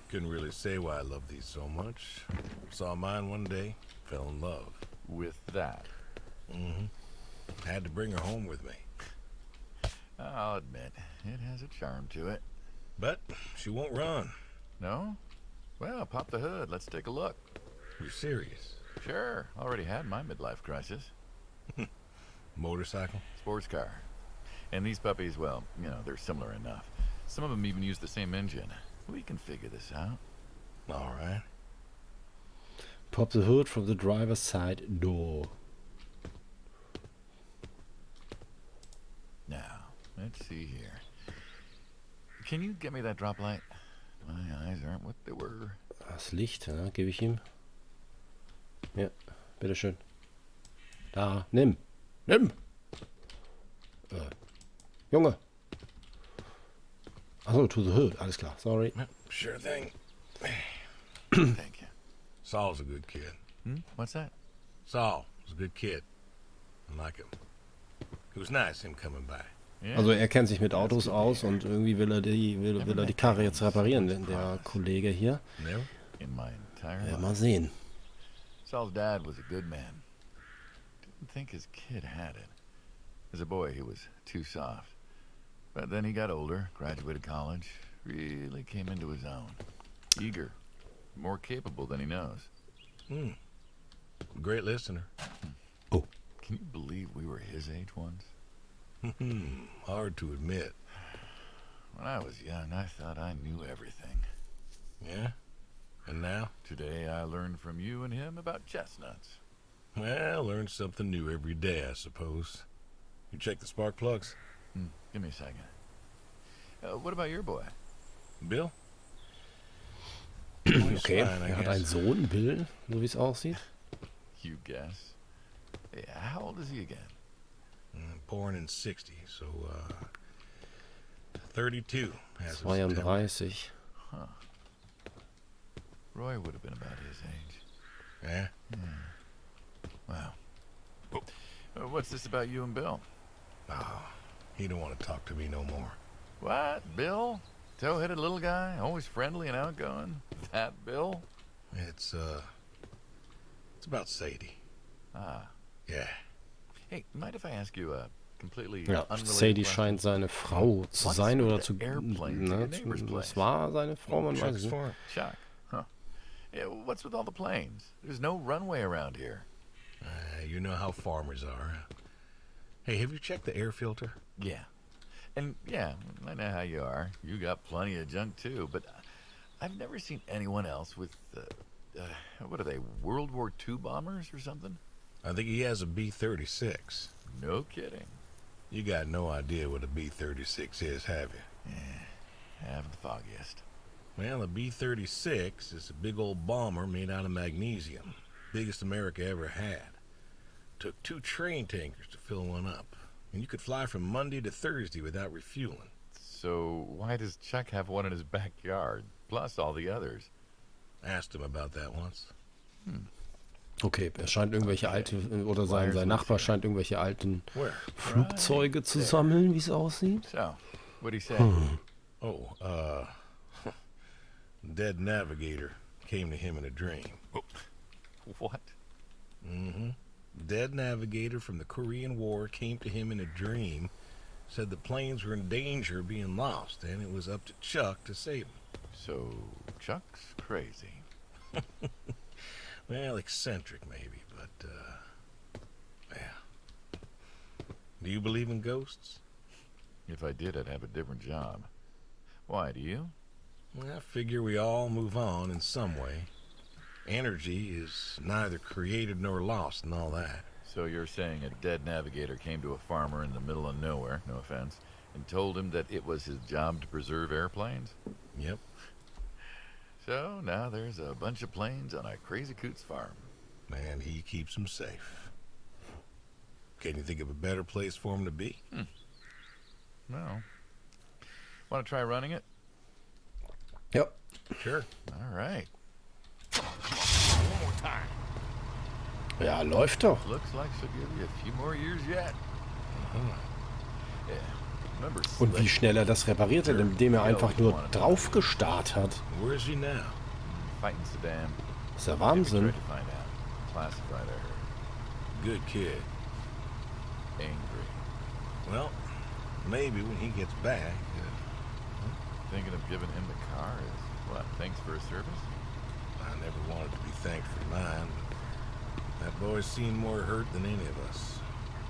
Couldn't really say why I love these so much. Saw mine one day, fell in love. With that? Mm-hmm. Had to bring her home with me. I'll admit, it has a charm to it. But she won't run. No? Well, pop the hood. Let's take a look. You're serious? Sure. Already had my midlife crisis. Motorcycle? Sports car. And these puppies, well, you know, they're similar enough. Some of them even use the same engine. We can figure this out. All right. Pop the hood from the driver's side door. Now, let's see here. Can you get me that drop light? My eyes aren't what they were. Das Licht, ja, gebe ich ihm. Ja, bitteschön. Da, nimm. Junge. Achso, to the hood. Alles klar, sorry. Sure thing. Thank you. Saul's a good kid. What's that? Saul was a good kid. I like him. It was nice him coming by. Yeah. Also er kennt sich mit Autos aus und irgendwie will er die Karre jetzt reparieren, der Kollege hier. Never? In my entire Ja, life. mal sehen. Saul's dad was a good man. Didn't think his kid had it. As a boy, he was too soft. But then he got older, graduated college, really came into his own. Eager, more capable than he knows. Great listener. Oh. Can you believe we were his age once? Hard to admit. When I was young, I thought I knew everything. Yeah? And now? Today, I learned from you and him about chestnuts. Well, learn something new every day, I suppose. You check the spark plugs? Give me a second. What about your boy? Bill? Okay, hat einen Sohn, Bill, so wie es aussieht. You guess. Yeah, how old is he again? Born in 60, so 32 as of September. 32. Huh. Roy would have been about his age. Yeah? Wow. What's this about you and Bill? Oh, he don't want to talk to me no more. What? Bill? Tow-headed little guy, always friendly and outgoing? That Bill? It's about Sadie. Ah. Yeah. Hey, mind if I ask you a completely Ja, unrelated Sadie question? scheint seine Frau zu What's sein with oder the zu... airplane to your neighbor's Das place? war seine Frau, man weiß Checks es nicht. for him. Chuck. Huh. Yeah, what's with all the planes? There's no runway around here. You know how farmers are. Hey, have you checked the air filter? Yeah. And yeah, I know how you are. You got plenty of junk too, but I've never seen anyone else with, what are they, World War II bombers or something? I think he has a B-36. No kidding. You got no idea what a B-36 is, have you? Haven't the foggiest. Well, a B-36 is a big old bomber made out of magnesium. Biggest America ever had. Took 2 train tankers to fill one up. And you could fly from Monday to Thursday without refueling. So why does Chuck have one in his backyard, plus all the others? Asked him about that once. Okay, er scheint irgendwelche alte, oder sein Nachbar scheint irgendwelche alten Where? Flugzeuge zu sammeln, wie es aussieht. So, what'd he say? Oh, dead navigator came to him in a dream. What? Mm-hmm. Dead navigator from the Korean War came to him in a dream, said the planes were in danger of being lost, and it was up to Chuck to save them. So, Chuck's crazy. Well, eccentric maybe, but, yeah. Do you believe in ghosts? If I did, I'd have a different job. Why, do you? Well, I figure we all move on in some way. Energy is neither created nor lost and all that. So you're saying a dead navigator came to a farmer in the middle of nowhere, no offense, and told him that it was his job to preserve airplanes? Yep. So now there's a bunch of planes on a crazy coot's farm. And he keeps them safe. Can you think of a better place for him to be? Well, want to try running it? Ja. Sure. All right. One more time. Ja, läuft doch. Looks like she'll give you a few more years yet. Yeah. Remember Und wie Slick? schnell er das repariert hat, indem er einfach nur drauf gestarrt hat. Where's he now? Fighting Saddam. Das ist ja Maybe Wahnsinn. tried to find out. Classified, I heard. Good kid. Angry. Well, maybe when he gets back. Thinking of giving him the car is what? Thanks for his service? I never wanted to be thanked for mine, but that boy's seen more hurt than any of us.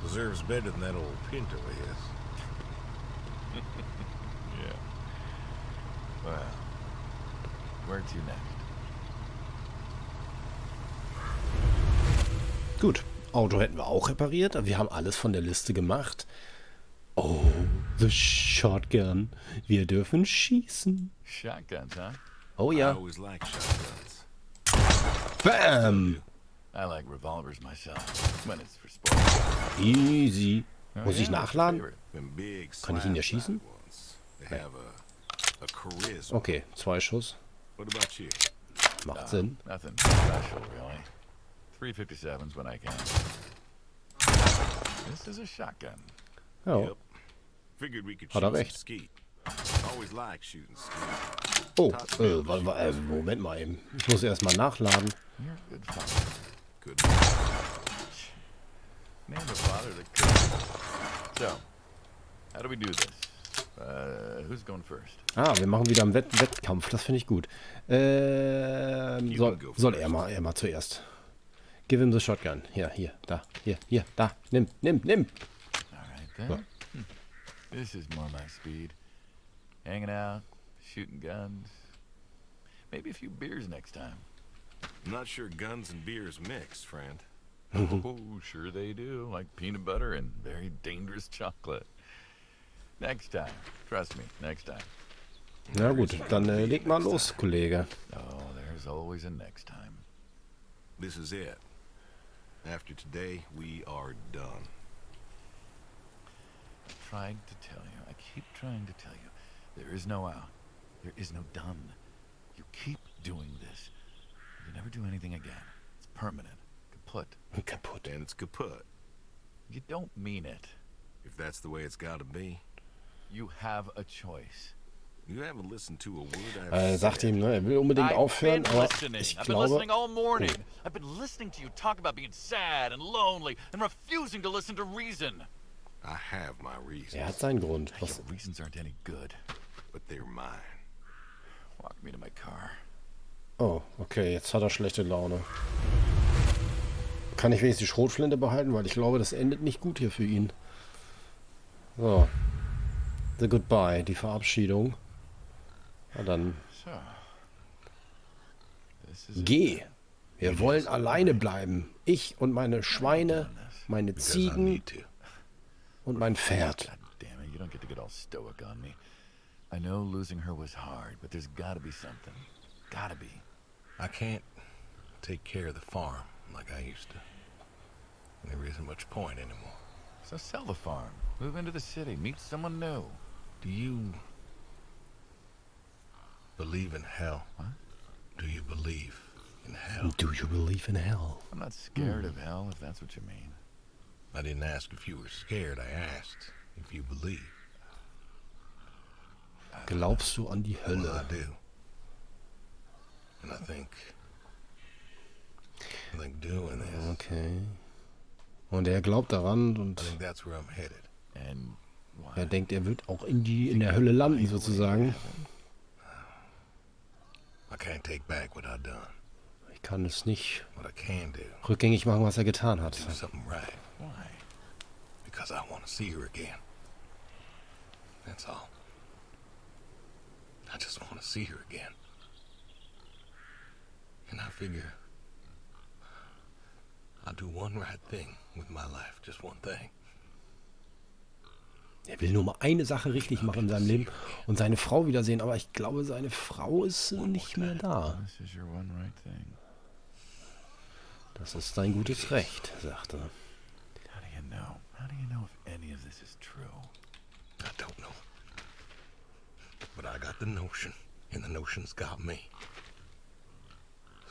Deserves better than that old Pinto of his. Yeah. Well, where to next? Gut, Auto hätten wir auch repariert, aber wir haben alles von der Liste gemacht. Oh, the shotgun. Wir dürfen schießen. Shotguns, huh? Oh I ja. always like shotguns. Bam! I like revolvers myself, when it's for sport. Easy. Oh, Muss ich yeah, nachladen? favorite. Them big Kann ich ihn ja slab schießen? ones. They have a charisma. Okay, 2 Schuss. What about you? Macht Sinn. Nothing special, really. 357s when I can. This is a shotgun. Ja. Yep. Figured we could Hat shoot er some recht. skeet. Always like shooting skeet. Oh, Moment mal eben. Ich muss erstmal nachladen. You're a good father. Good. Name a father that could. So, how do we do this? Who's going first? Ah, wir machen wieder einen Wettkampf. Das finde ich gut. Soll er mal zuerst. Give him the shotgun. Hier, da. Hier, da. Nimm. All right, then. This is more my speed. Hanging out, shooting guns. Maybe a few beers next time. I'm not sure guns and beers mix, friend. Oh, sure they do. Like peanut butter and very dangerous chocolate. Next time. Trust me, next time. Na gut, dann leg mal los, Kollege. Oh, there's always a next time. This is it. After today, we are done. Trying to tell you. I keep trying to tell you. There is no out. There is no done. You keep doing this. You never do anything again. It's permanent. Kaput. Kaputt. And it's kaput. You don't mean it. If that's the way it's gotta be. You have a choice. You haven't listened to a word I've Sagt said. ihm, ne, er will unbedingt aufhören, aber ich I've been glaube... listening all morning. I've been listening to you talk about being sad and lonely and refusing to listen to reason. I have my reasons, Er hat seinen Grund. Your reasons aren't any good. but they're mine. Walk me to my car. Oh, okay, jetzt hat er schlechte Laune. Kann ich wenigstens die Schrotflinte behalten, weil ich glaube, das endet nicht gut hier für ihn. So. The Goodbye, die Verabschiedung. Na dann, So, this is it. geh. Wir wollen alleine bleiben. Ich und meine Schweine, meine Because I Ziegen need to. und mein Pferd. God damn it, you don't get to get all stoic on me. I know losing her was hard, but there's gotta be something. Gotta be. I can't take care of the farm like I used to. There isn't much point anymore. So sell the farm, move into the city, meet someone new. Do you believe in hell? What? Do you believe in hell? Do you believe in hell? I'm not scared of hell, if that's what you mean. I didn't ask if you were scared. I asked if you believe. Glaubst du an die Well, I Hölle? do. And I think doing this, Okay. Und er glaubt daran I und think that's where I'm headed. And why? er denkt, er wird auch in der Hölle landen sozusagen. I can't take back what I've done. Ich kann es nicht What I can do, rückgängig machen, was er getan hat. do something right. Why? Because I want to see her again. That's all. I just want to see her again. And I figure I'll do one right thing with my life. Just one thing. Er will nur mal eine Sache richtig machen in seinem Leben und seine Frau wiedersehen, aber ich glaube, seine Frau ist nicht mehr da. This is your one right thing. Das ist sein gutes Recht, sagt er. How do you know? How do you know if any of this is true? I don't know. But I got the notion, and the notion's got me.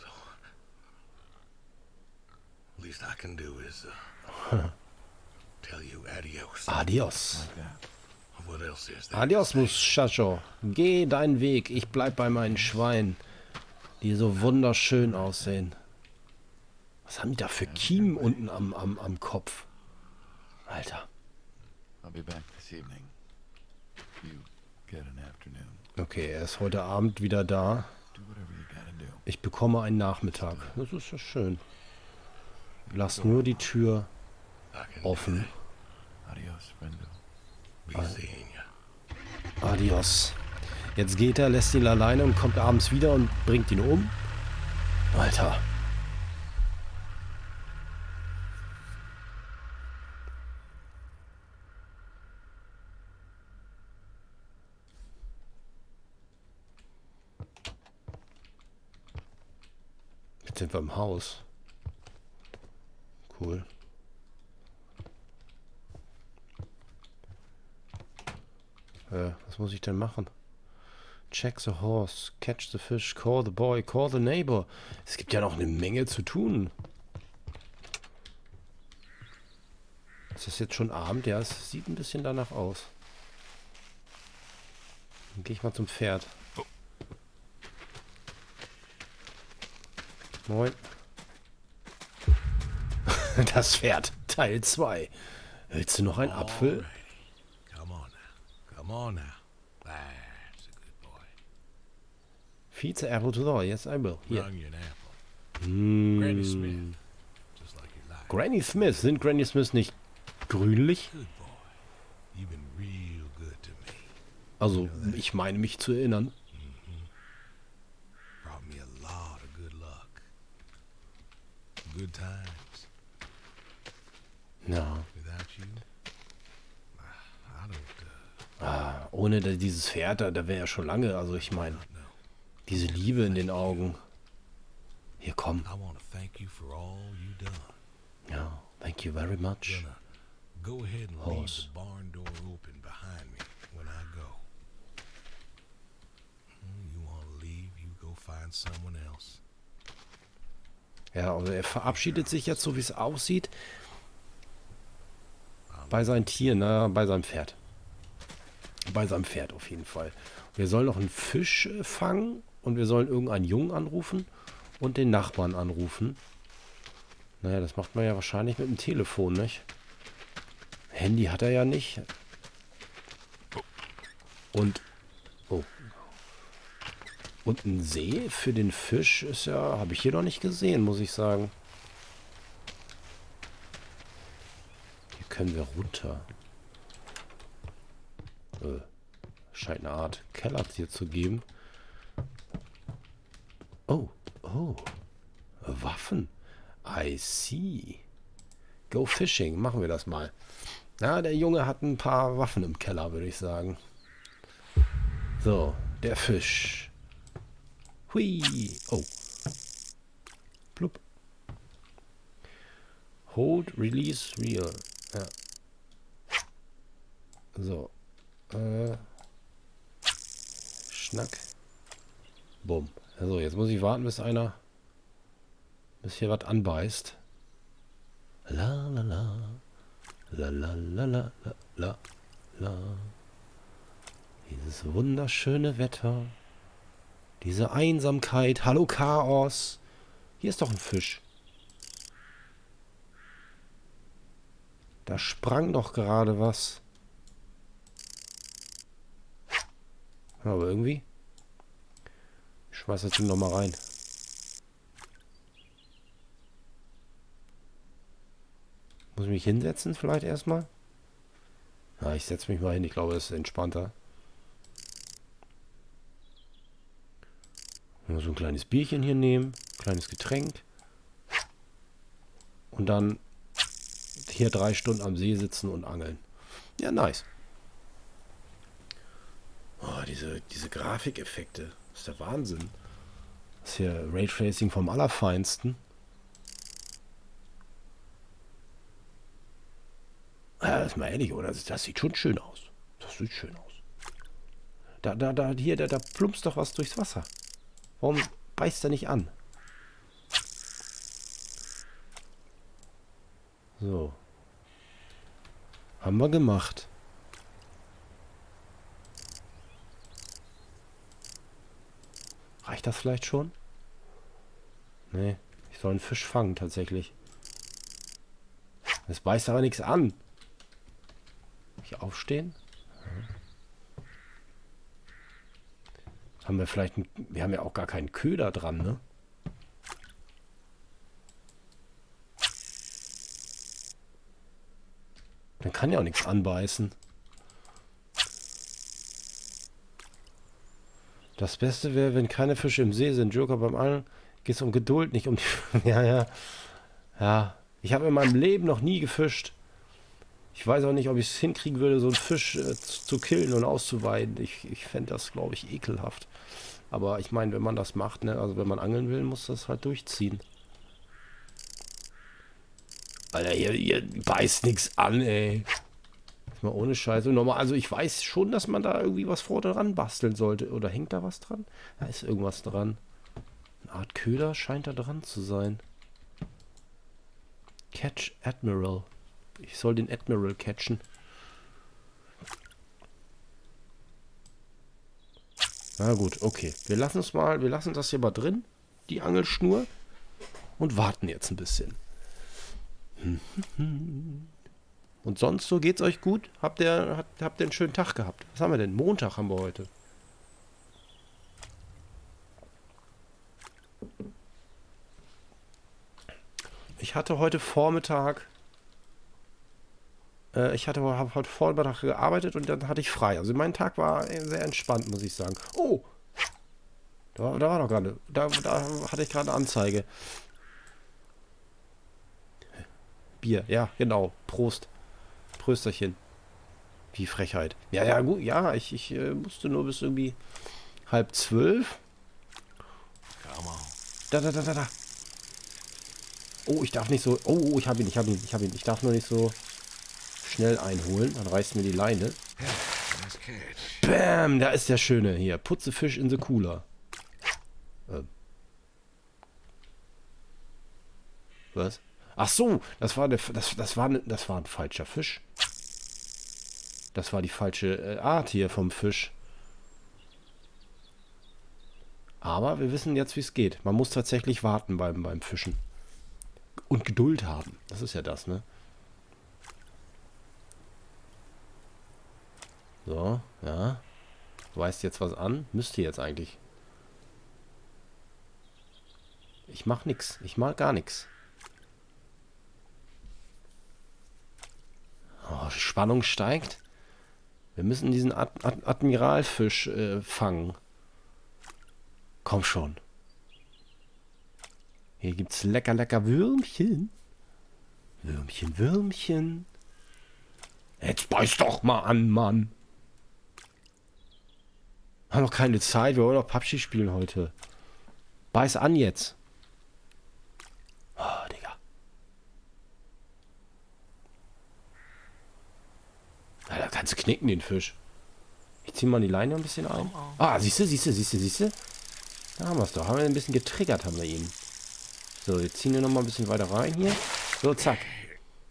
So, least I can do is tell you adios. Adios. Like that. What else is there? Adios, Muchacho. Geh deinen Weg. Ich bleib bei meinen Schweinen, die so wunderschön aussehen. Was haben die da für Kiemen unten am Kopf? Alter. I'll be back this evening. You get an afternoon. Okay, er ist heute Abend wieder da. Do whatever you gotta do. Ich bekomme einen Nachmittag. Das ist ja schön. Lass nur die Tür I can do offen. Adios, friendo. that. Be seeing you. Adios. Jetzt geht er, lässt ihn alleine und kommt abends wieder und bringt ihn um. Alter. Jetzt sind wir im Haus. Cool. Was muss ich denn machen? Check the horse, catch the fish, call the boy, call the neighbor. Es gibt ja noch eine Menge zu tun. Ist das jetzt schon Abend? Ja, es sieht ein bisschen danach aus. Dann gehe ich mal zum Pferd. Moin. Das Pferd, Teil 2. Willst du noch einen Apfel? Alrighty. Come on now. Come on now. That's a good boy. Feed the apple to the boy. Yes, I will. Hier. Bring you an apple. Mm. Granny Smith. Just like you like. Granny Smith. Sind Granny Smiths nicht grünlich? Good boy. You've been real good to me. Also, ich meine mich zu erinnern. Brought me a lot of good luck. Good times. Ja. Without you, I don't, Ohne dieses Pferd, da wäre er schon lange. Also, ich meine, know. diese Liebe in den Augen. Hier, komm. I want to thank you for all you done. Ja, thank you very much. Gonna go ahead and leave Horse. the barn door open behind me when I go. You want to leave, you go find someone else. Ja, also er verabschiedet sich jetzt, so wie es aussieht, bei seinen Tieren, bei seinem Pferd. Bei seinem Pferd auf jeden Fall. Wir sollen noch einen Fisch fangen und wir sollen irgendeinen Jungen anrufen und den Nachbarn anrufen. Naja, das macht man ja wahrscheinlich mit dem Telefon, nicht? Handy hat er ja nicht. Und, oh. Und ein See für den Fisch ist ja, habe ich hier noch nicht gesehen, muss ich sagen. können wir runter? Scheint eine Art Keller hier zu geben. Oh, oh. Waffen. I see. Go fishing. Machen wir das mal. Ja, der Junge hat ein paar Waffen im Keller, würde ich sagen. So, der Fisch. Hui. Oh. Blub. Hold, release, reel. Ja. So. Schnack. Bumm. Also, jetzt muss ich warten, bis hier was anbeißt. La la la. La la la la la la la. Dieses wunderschöne Wetter. Diese Einsamkeit. Hallo Chaos. Hier ist doch ein Fisch. Da sprang doch gerade was. Aber irgendwie. Ich schmeiß das Ding nochmal rein. Muss ich mich hinsetzen vielleicht erstmal? Ja, ich setze mich mal hin. Ich glaube, das ist entspannter. Nur so ein kleines Bierchen hier nehmen. Kleines Getränk. Und dann hier 3 Stunden am See sitzen und angeln. Ja, nice. Oh, diese Grafikeffekte. Das ist der Wahnsinn. Das ist hier Raytracing vom Allerfeinsten. Ja, das ist mal ehrlich, oder? Das sieht schon schön aus. Das sieht schön aus. Da plumpst doch was durchs Wasser. Warum beißt er nicht an? So. Haben wir gemacht. Reicht das vielleicht schon? Nee, ich soll einen Fisch fangen tatsächlich. Das beißt aber nichts an. Hier aufstehen? Haben wir vielleicht wir haben ja auch gar keinen Köder dran, ne? Dann kann ja auch nichts anbeißen. Das Beste wäre, wenn keine Fische im See sind. Joker, beim Angeln geht es um Geduld, nicht um die... Ja. Ich habe in meinem Leben noch nie gefischt. Ich weiß auch nicht, ob ich es hinkriegen würde, so einen Fisch zu killen und auszuweiden. Ich fände das, glaube ich, ekelhaft. Aber ich meine, wenn man das macht, ne, also wenn man angeln will, muss das halt durchziehen. Alter, hier beißt nichts an, ey. Ist mal ohne Scheiße. Normal, also ich weiß schon, dass man da irgendwie was vorne dran basteln sollte. Oder hängt da was dran? Da ist irgendwas dran. Eine Art Köder scheint da dran zu sein. Catch Admiral. Ich soll den Admiral catchen. Na gut, okay. Wir lassen das hier mal drin, die Angelschnur, und warten jetzt ein bisschen. Und sonst so geht's euch gut? Habt ihr einen schönen Tag gehabt? Was haben wir denn? Montag haben wir heute. Ich hatte heute Vormittag habe heute Vormittag gearbeitet und dann hatte ich frei. Also mein Tag war sehr entspannt, muss ich sagen. Oh! Da war doch gerade. Da hatte ich gerade eine Anzeige. Bier, ja, genau. Prost. Prösterchen. Wie Frechheit. Ja, gut, ja, ich musste nur bis irgendwie 11:30. Da. Oh, ich darf nicht so. Oh, ich hab ihn. Ich darf nur nicht so schnell einholen. Dann reißt mir die Leine. Bam, da ist der Schöne hier. Putze Fisch in the Cooler. Was? Ach so, das war ein falscher Fisch. Das war die falsche Art hier vom Fisch. Aber wir wissen jetzt, wie es geht. Man muss tatsächlich warten beim Fischen. Und Geduld haben. Das ist ja das, ne? So, ja. Weist jetzt was an? Müsste jetzt eigentlich. Ich mach nix. Ich mach gar nichts. Spannung steigt. Wir müssen diesen Admiralfisch fangen. Komm schon. Hier gibt's lecker, lecker Würmchen. Würmchen, Würmchen. Jetzt beiß doch mal an, Mann. Haben noch keine Zeit, wir wollen noch PUBG spielen heute. Beiß an jetzt. Oh, Digga. Ja, da kannst du knicken, den Fisch. Ich zieh mal die Leine ein bisschen ein. Ah, siehst du? Da haben wir es doch. Haben wir ein bisschen getriggert, haben wir ihn. So, jetzt ziehen wir noch mal ein bisschen weiter rein hier. So, zack.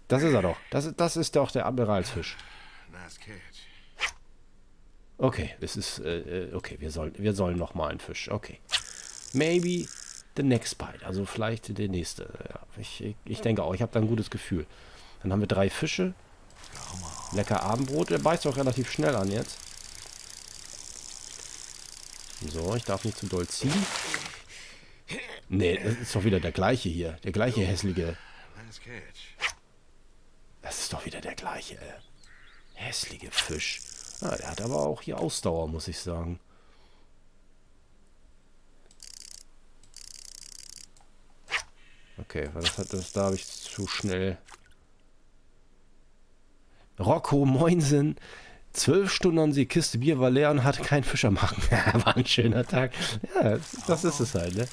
Das ist er doch. Das ist doch der Admiralsfisch. Nice catch. Okay, es ist, okay, wir sollen noch mal einen Fisch. Okay. Maybe the next bite. Also vielleicht der nächste. Ja, ich denke auch, ich habe da ein gutes Gefühl. Dann haben wir 3 Fische. Lecker Abendbrot. Der beißt auch relativ schnell an jetzt. So, ich darf nicht zu doll ziehen. Nee, das ist doch wieder der gleiche hier. Der gleiche hässliche. Nice catch. Das ist doch wieder der gleiche hässliche Fisch. Ah, der hat aber auch hier Ausdauer, muss ich sagen. Okay, da habe ich zu schnell. Rocco, Moinsen. 12 Stunden an die Kiste Bier war leer und hatte keinen Fischer machen. War ein schöner Tag. Ja, das ist es halt, ne?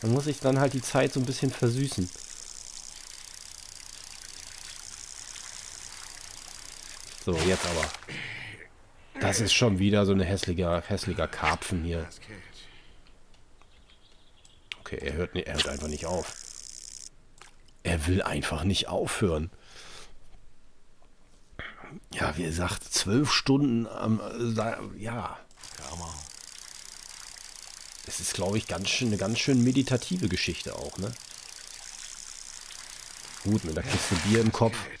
Man muss sich dann halt die Zeit so ein bisschen versüßen. So, jetzt aber. Das ist schon wieder so eine hässlicher Karpfen hier. Nice catch. Okay, er hört einfach nicht auf. Er will einfach nicht aufhören. Ja, wie gesagt, 12 Stunden ja. Come on. Es ist, glaube ich, eine ganz schön meditative Geschichte auch, ne? Gut, mit der Kiste Bier im Kopf. Catch.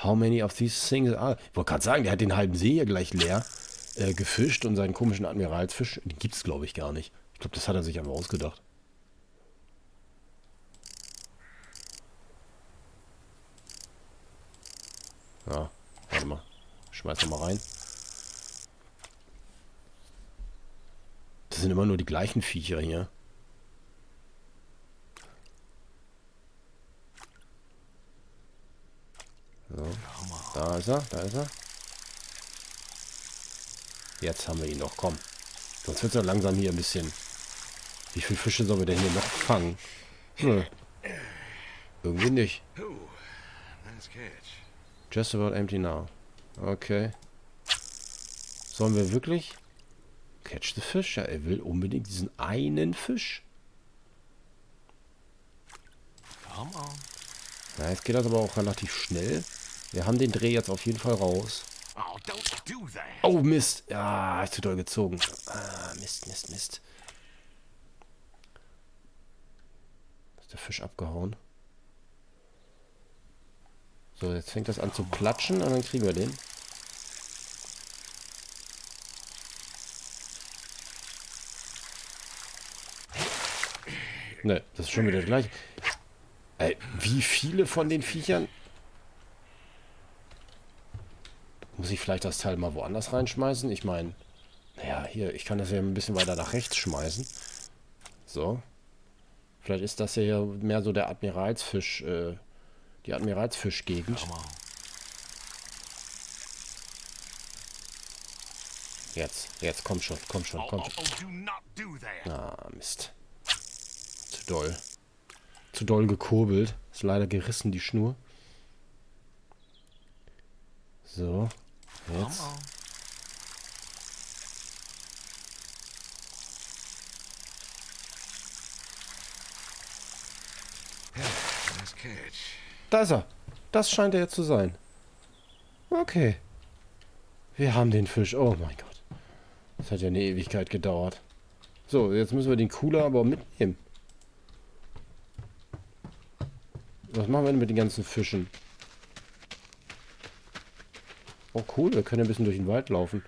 How many of these things are... Ich wollte gerade sagen, der hat den halben See hier gleich leer gefischt und seinen komischen Admiralsfisch, den gibt es, glaube ich, gar nicht. Ich glaube, das hat er sich einfach ausgedacht. Ja, warte mal. Schmeiß noch mal rein. Das sind immer nur die gleichen Viecher hier. So. Da ist er. Jetzt haben wir ihn noch, komm. Sonst wird es ja langsam hier ein bisschen... Wie viele Fische sollen wir denn hier noch fangen? Hm. Irgendwie nicht. Ooh, nice catch. Just about empty now. Okay. Sollen wir wirklich... Catch the fish? Ja, er will unbedingt diesen einen Fisch. Come on. Na, jetzt geht das aber auch relativ schnell. Wir haben den Dreh jetzt auf jeden Fall raus. Oh, don't do that. Oh, Mist. Ja, ist zu doll gezogen. Ah, Mist. Ist der Fisch abgehauen? So, jetzt fängt das an zu platschen und dann kriegen wir den. Ne, das ist schon wieder gleich. Ey, wie viele von den Viechern? Muss ich vielleicht das Teil mal woanders reinschmeißen? Ich meine, naja, hier, ich kann das ja ein bisschen weiter nach rechts schmeißen. So. Vielleicht ist das ja hier mehr so der Admiralsfisch, die Admiralsfisch-Gegend. Come on. Jetzt, komm schon. Oh, do not do that. Ah, Mist. Zu doll gekurbelt. Ist leider gerissen, die Schnur. So. Jetzt. Come on. Nice catch. Da ist er. Das scheint er jetzt zu sein. Okay. Wir haben den Fisch. Oh mein Gott. Das hat ja eine Ewigkeit gedauert. So, jetzt müssen wir den Cooler aber mitnehmen. Was machen wir denn mit den ganzen Fischen? Oh cool, wir können ein bisschen durch den Wald laufen.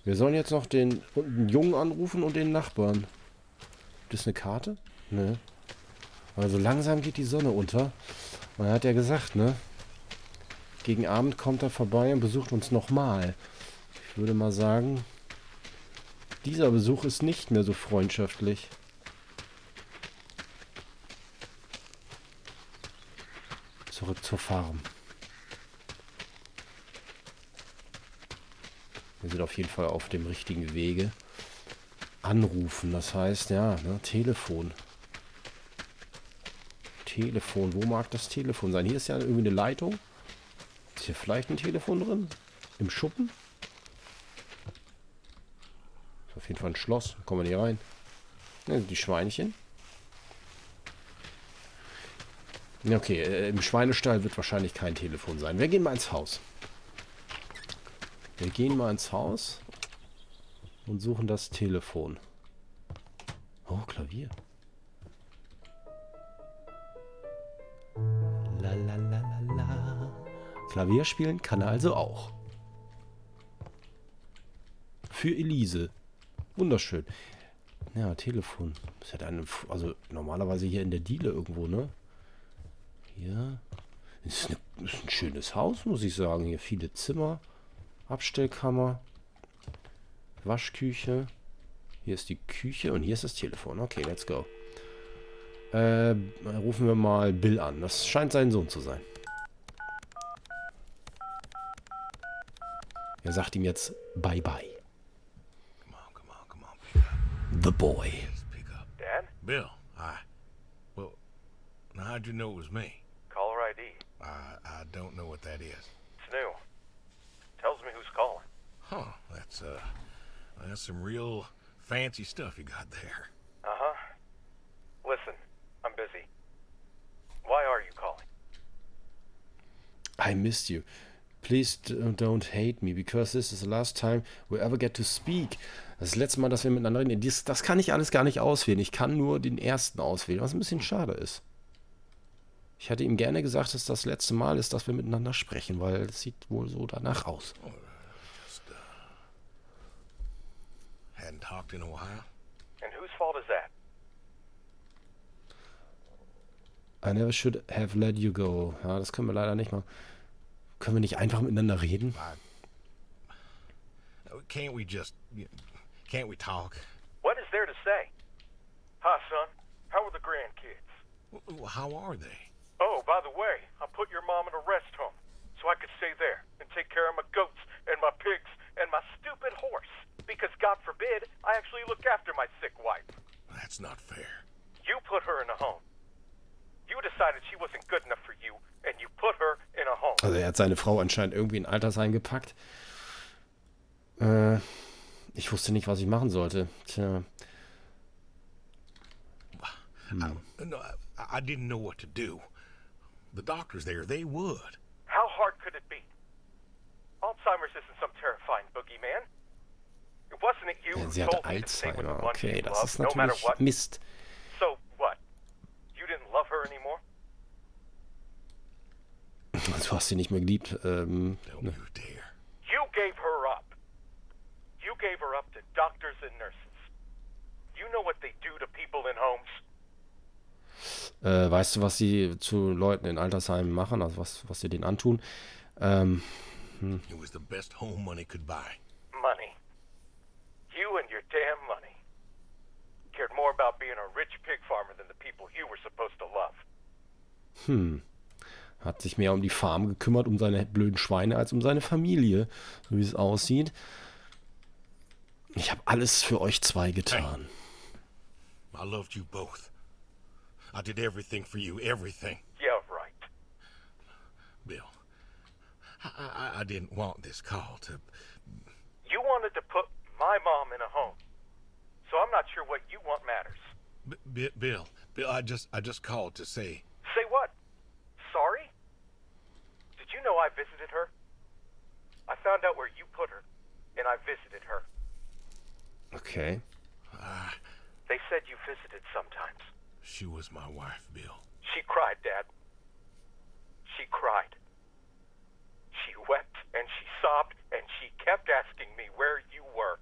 Wir sollen jetzt noch den Jungen anrufen und den Nachbarn. Gibt es eine Karte? Ne. Also langsam geht die Sonne unter. Man hat ja gesagt, ne? Gegen Abend kommt er vorbei und besucht uns nochmal. Ich würde mal sagen, dieser Besuch ist nicht mehr so freundschaftlich. Zurück zur Farm. Wir sind auf jeden Fall auf dem richtigen Wege. Anrufen, das heißt, ja, ne, Telefon. Telefon, wo mag das Telefon sein? Hier ist ja irgendwie eine Leitung. Ist hier vielleicht ein Telefon drin? Im Schuppen? Ist auf jeden Fall ein Schloss. Kommen wir nicht rein. Ne, die Schweinchen. Ja, okay, im Schweinestall wird wahrscheinlich kein Telefon sein. Wir gehen mal ins Haus. Wir gehen mal ins Haus und suchen das Telefon. Oh, Klavier. La la la la la. Klavier spielen kann er also auch. Für Elise. Wunderschön. Ja, Telefon. Das hat eine, also normalerweise hier in der Diele irgendwo, ne? Hier. Ist ein schönes Haus, muss ich sagen. Hier viele Zimmer. Abstellkammer. Waschküche. Hier ist die Küche und hier ist das Telefon. Okay, let's go. Rufen wir mal Bill an. Das scheint sein Sohn zu sein. Er sagt ihm jetzt Bye-bye. Come on, pick up. The boy. Yes, pick up. Dad? Bill, hi. Well, now how'd you know it was me? Caller ID. I don't know what that is. It's new. Tells me who's calling. Huh, that's some real fancy stuff you got there. Uh-huh. Listen, I'm busy. Why are you calling? I missed you. Please don't hate me, because this is the last time we ever get to speak. Das letzte Mal, dass wir miteinander reden. Das kann ich alles gar nicht auswählen. Ich kann nur den ersten auswählen, was ein bisschen schade ist. Ich hätte ihm gerne gesagt, dass das letzte Mal ist, dass wir miteinander sprechen, weil es sieht wohl so danach aus. Just, hadn't talked in a while. And whose fault is that? I never should have let you go. Ja, das können wir leider nicht machen. Können wir nicht einfach miteinander reden? Can't we talk? What is there to say? Hi, son. How are the grandkids? Well, how are they? Oh, by the way, I put your mom in a rest home so I could stay there and take care of my goats and my pigs and my stupid horse. Because God forbid, I actually look after my sick wife. That's not fair. You put her in a home. You decided she wasn't good enough for you, and you put her in a home. Also er hat seine Frau anscheinend irgendwie in Altersheim gepackt. Ich wusste nicht, was ich machen sollte. Tja. I didn't know what to do. The doctors there, they would. How hard could it be? Alzheimer's isn't some terrifying boogeyman. It wasn't it you Ja, who sie hatte told me to stay with the Alzheimer. one Okay, you das ist love, no matter natürlich what? Mist. So what? You didn't love her anymore? Du hast sie nicht mehr geliebt. Don't you dare. You gave her up. You gave her up to doctors and nurses. You know what they do to people in homes? Weißt du, was sie zu Leuten in Altersheimen machen? Also was sie denen antun? It was the best home money could buy. Money. You and your damn money. Cared more about being a rich pig farmer than the people you were supposed to love. Hat sich mehr um die Farm gekümmert, um seine blöden Schweine, als um seine Familie, so wie es aussieht. Ich habe alles für euch zwei getan. I loved you both. I did everything for you, everything. Yeah, right. Bill, I didn't want this call to... You wanted to put my mom in a home. So I'm not sure what you want matters. Bill, I just called to say... Say what? Sorry? Did you know I visited her? I found out where you put her, and I visited her. Okay. They said you visited sometimes. She was my wife, Bill. She cried, Dad. She cried. She wept and she sobbed and she kept asking me where you were.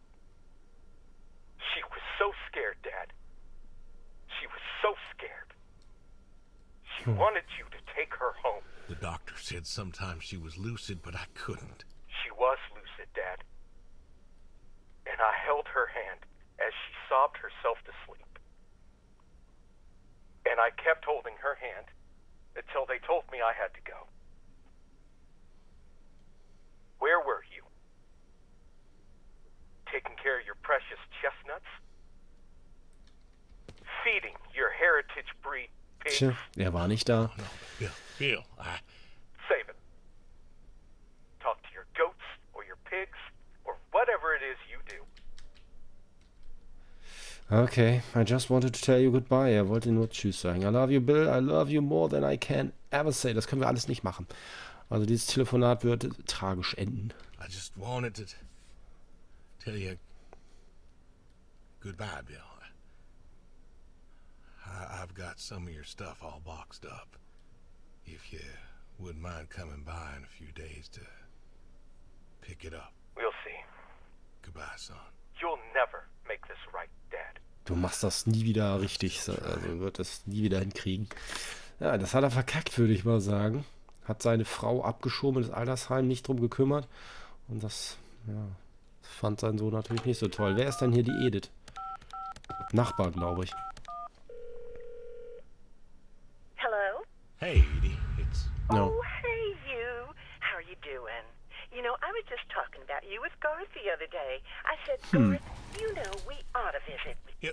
She was so scared, Dad. She was so scared. She wanted you to take her home. The doctor said sometimes she was lucid, but I couldn't. She was lucid, Dad. And I held her hand as she sobbed herself to sleep. And I kept holding her hand until they told me I had to go. Where were you? Taking care of your precious chestnuts? Feeding your heritage breed pigs? Tja, er war nicht da. No, Bill, Save it. Talk to your goats or your pigs or whatever it is you do. Okay, I just wanted to tell you goodbye. Er wollte nur Tschüss sagen. I love you, Bill. I love you more than I can ever say. Das können wir alles nicht machen. Also dieses Telefonat wird tragisch enden. I just wanted to tell you goodbye, Bill. I've got some of your stuff all boxed up. If you wouldn't mind coming by in a few days to pick it up. We'll see. Goodbye, son. You'll never make this right, Dad. Du machst das nie wieder richtig. Also wird es nie wieder hinkriegen. Ja, das hat er verkackt, würde ich mal sagen. Hat seine Frau abgeschoben ins Altersheim, nicht drum gekümmert. Und das, ja, fand sein Sohn natürlich nicht so toll. Wer ist denn hier die Edith? Nachbar, glaube ich. Hello? Hey, Edie, it's... No. Oh, hey, you. How are you doing? You know, I was just talking about you with Garth the other day. I said, Garth, you know, we ought to visit. Yeah,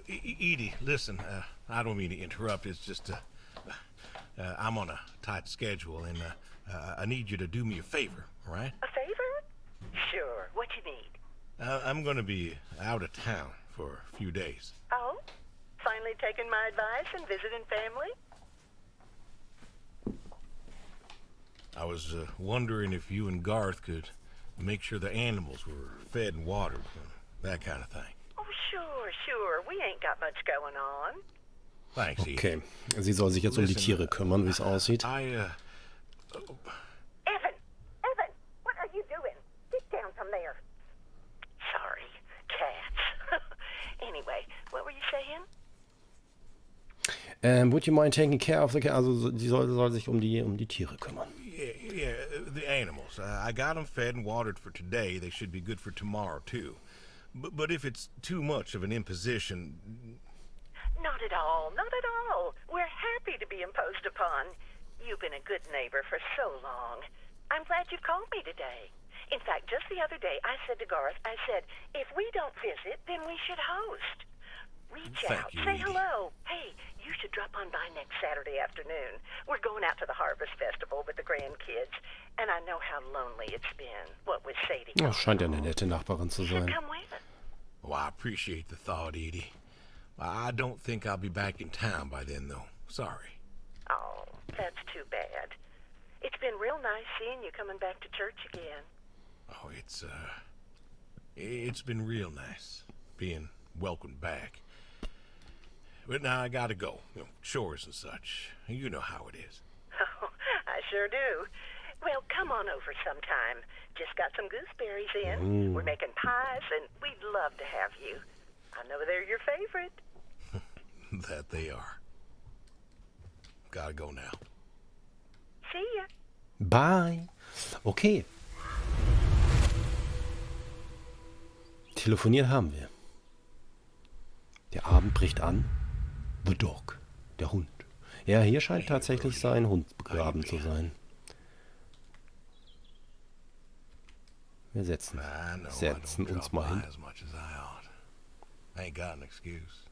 Edie, listen, I don't mean to interrupt. It's just, I'm on a tight schedule, and I need you to do me a favor, all right? A favor? Sure. What you need? I'm going to be out of town for a few days. Oh? Finally taking my advice and visiting family? I was wondering if you and Garth could make sure the animals were fed and watered, that kind of thing. Oh, sure. We ain't got much going on. Thanks, Edie. Okay, sie soll sich jetzt um die Tiere kümmern, wie es aussieht. Evan, what are you doing? Get down from there. Sorry, cats. Anyway, what were you saying? Would you mind taking care of the cat? Also sie soll sich um die Tiere kümmern. Yeah, the animals. I got them fed and watered for today. They should be good for tomorrow, too. But if it's too much of an imposition... Not at all. We're happy to be imposed upon. You've been a good neighbor for so long. I'm glad you called me today. In fact, just the other day, I said to Garth, I said, if we don't visit, then we should host. Reach Thank out, you, say Edie. hello. Hey, you should drop on by next Saturday afternoon. We're going out to the Harvest Festival with the grandkids, and I know how lonely it's been, what with Sadie. Oh, scheint ja eine nette Nachbarin zu You should sein. come with us. Well, I appreciate the thought, Edie. I don't think I'll be back in town by then, though. Sorry. Oh, that's too bad. It's been real nice seeing you coming back to church again. Oh, it's been real nice being welcomed back. But now I gotta go. Chores and such. You know how it is. Oh, I sure do. Well, come on over sometime. Just got some gooseberries in. We're making pies, and we'd love to have you. I know they're your favorite. That they are. Gotta go now. See ya. Bye. Okay. Telefoniert haben wir. Der Abend bricht an. The Dog. Der Hund. Ja, hier scheint tatsächlich sein Hund begraben zu sein. Wir setzen I know I don't uns drop mal by hin. as much as I ought. I ain't got an excuse.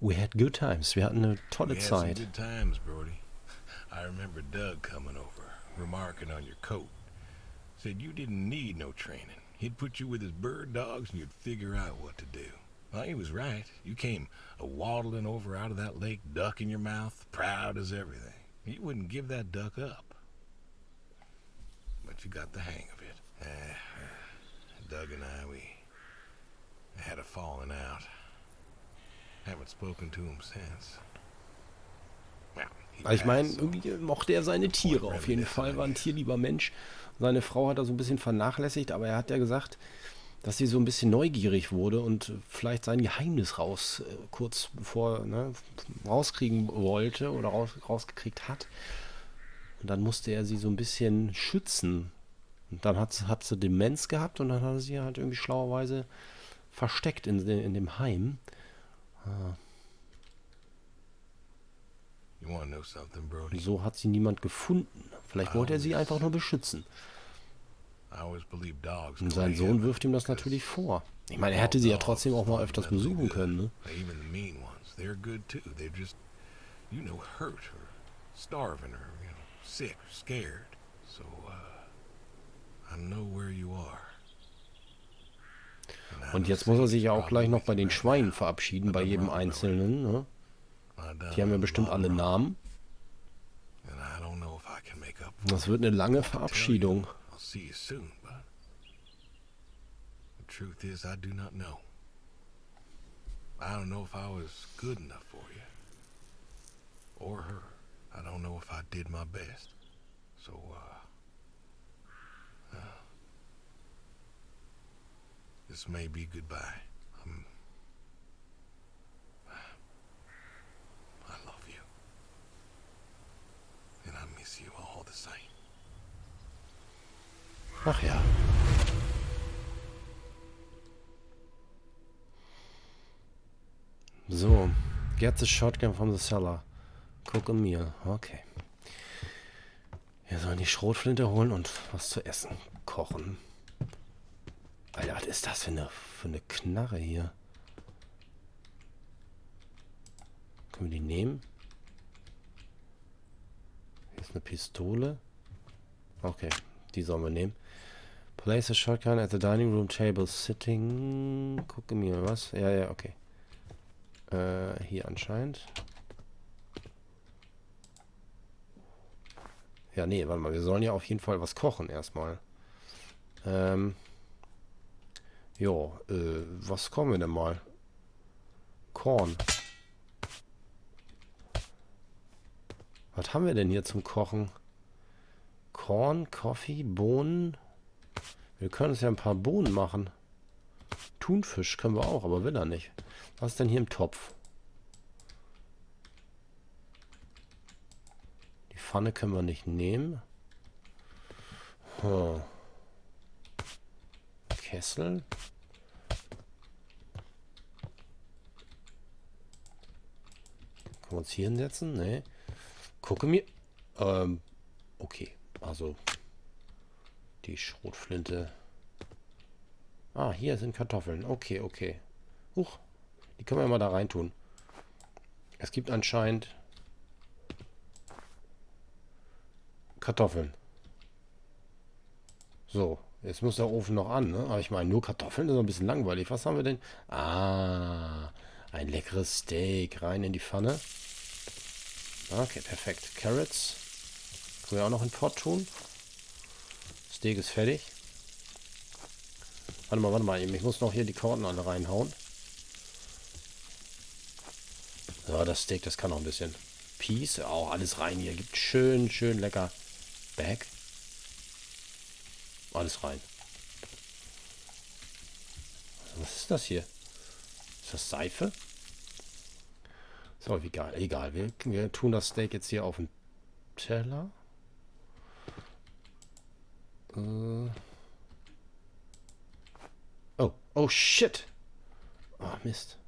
We had good times. Wir hatten eine tolle We had some Zeit. good times, Brody. I remember Doug coming over, remarking on your coat. Said you didn't need no training. He'd put you with his bird dogs and you'd figure out what to do. Well, he was right. You came waddling over out of that lake, duck in your mouth, proud as everything. You wouldn't give that duck up. But you got the hang of it. Doug and I, we had a falling out. Haven't spoken to him since. Well, he Ich meine, passed, so irgendwie mochte er seine Tiere auf jeden Fall, war ein tierlieber Mensch. Seine Frau hat er so ein bisschen vernachlässigt, aber er hat ja gesagt, dass sie so ein bisschen neugierig wurde und vielleicht sein Geheimnis kurz bevor, rauskriegen wollte oder rausgekriegt hat. Und dann musste er sie so ein bisschen schützen. Und dann hat sie Demenz gehabt und dann hat er sie halt irgendwie schlauerweise versteckt in dem Heim. You want to know something, Brody? Und so hat sie niemand gefunden. Vielleicht wollte er sie einfach nur beschützen. I always believe dogs Und go sein to Sohn heaven wirft ihm das because natürlich vor. Ich meine, er all hätte sie ja dogs trotzdem auch mal are öfters fundamentally besuchen good. können, ne? Even the mean ones, they're good too. They're just, hurt or starving or, sick or scared. So, I know where you are. And I Und know jetzt muss er sich ja auch Satan's gleich noch probably bei with den you right Schweinen now. verabschieden, I've bei done jedem wrong, Einzelnen. Ne? I've done Die haben ja a bestimmt lot alle wrong. Namen. And I don't know if I can make up for Das it. wird eine lange I want to tell you, Verabschiedung. I'll see you soon, but the truth is I do not know. I don't know if I was good enough for you. Or her. I don't know if I did my best. So, this may be goodbye. I love you. And I miss you all the same. Ach ja. So, get the shotgun from the cellar. Cook a meal. Okay. Wir sollen die Schrotflinte holen und was zu essen kochen. Alter, was ist das für eine Knarre hier? Können wir die nehmen? Hier ist eine Pistole. Okay, die sollen wir nehmen. Place a shotgun at the dining room table. Sitting. Gucke mir was. Ja, okay. Hier anscheinend. Ja, nee, warte mal. Wir sollen ja auf jeden Fall was kochen erstmal. Was kochen wir denn mal? Korn. Was haben wir denn hier zum Kochen? Korn, Kaffee, Bohnen. Wir können uns ja ein paar Bohnen machen. Thunfisch können wir auch, aber will er nicht. Was ist denn hier im Topf? Die Pfanne können wir nicht nehmen. Kessel. Können wir uns hier hinsetzen? Nee. Gucke mir. Okay. Also die Schrotflinte. Ah, hier sind Kartoffeln. Okay. Huch. Die können wir mal da rein tun. Es gibt anscheinend Kartoffeln. So, jetzt muss der Ofen noch an, ne? Aber ich meine, nur Kartoffeln ist ein bisschen langweilig. Was haben wir denn? Ah, ein leckeres Steak. Rein in die Pfanne. Okay, perfekt. Carrots. Können wir auch noch in den Pot tun. Steak ist fertig. Warte mal. Ich muss noch hier die Karotten alle reinhauen. Ja, das Steak, das kann noch ein bisschen. Peas, auch alles rein hier. Gibt schön lecker Back. Alles rein. Was ist das hier? Ist das Seife? So, egal. Wir tun das Steak jetzt hier auf den Teller. Oh shit. Oh Mist.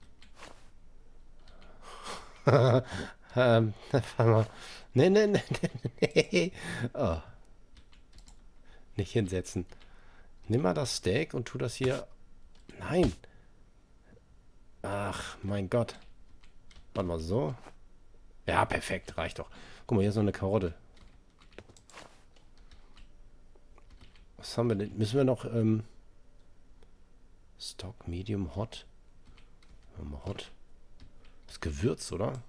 Nee. Oh. Nicht hinsetzen. Nimm mal das Steak und tu das hier. Nein. Ach, mein Gott. Warte mal, so. Ja, perfekt. Reicht doch. Guck mal, hier ist noch eine Karotte. Was haben wir denn? Müssen wir noch, Stock, Medium, Hot. Hot. Das Gewürz, oder?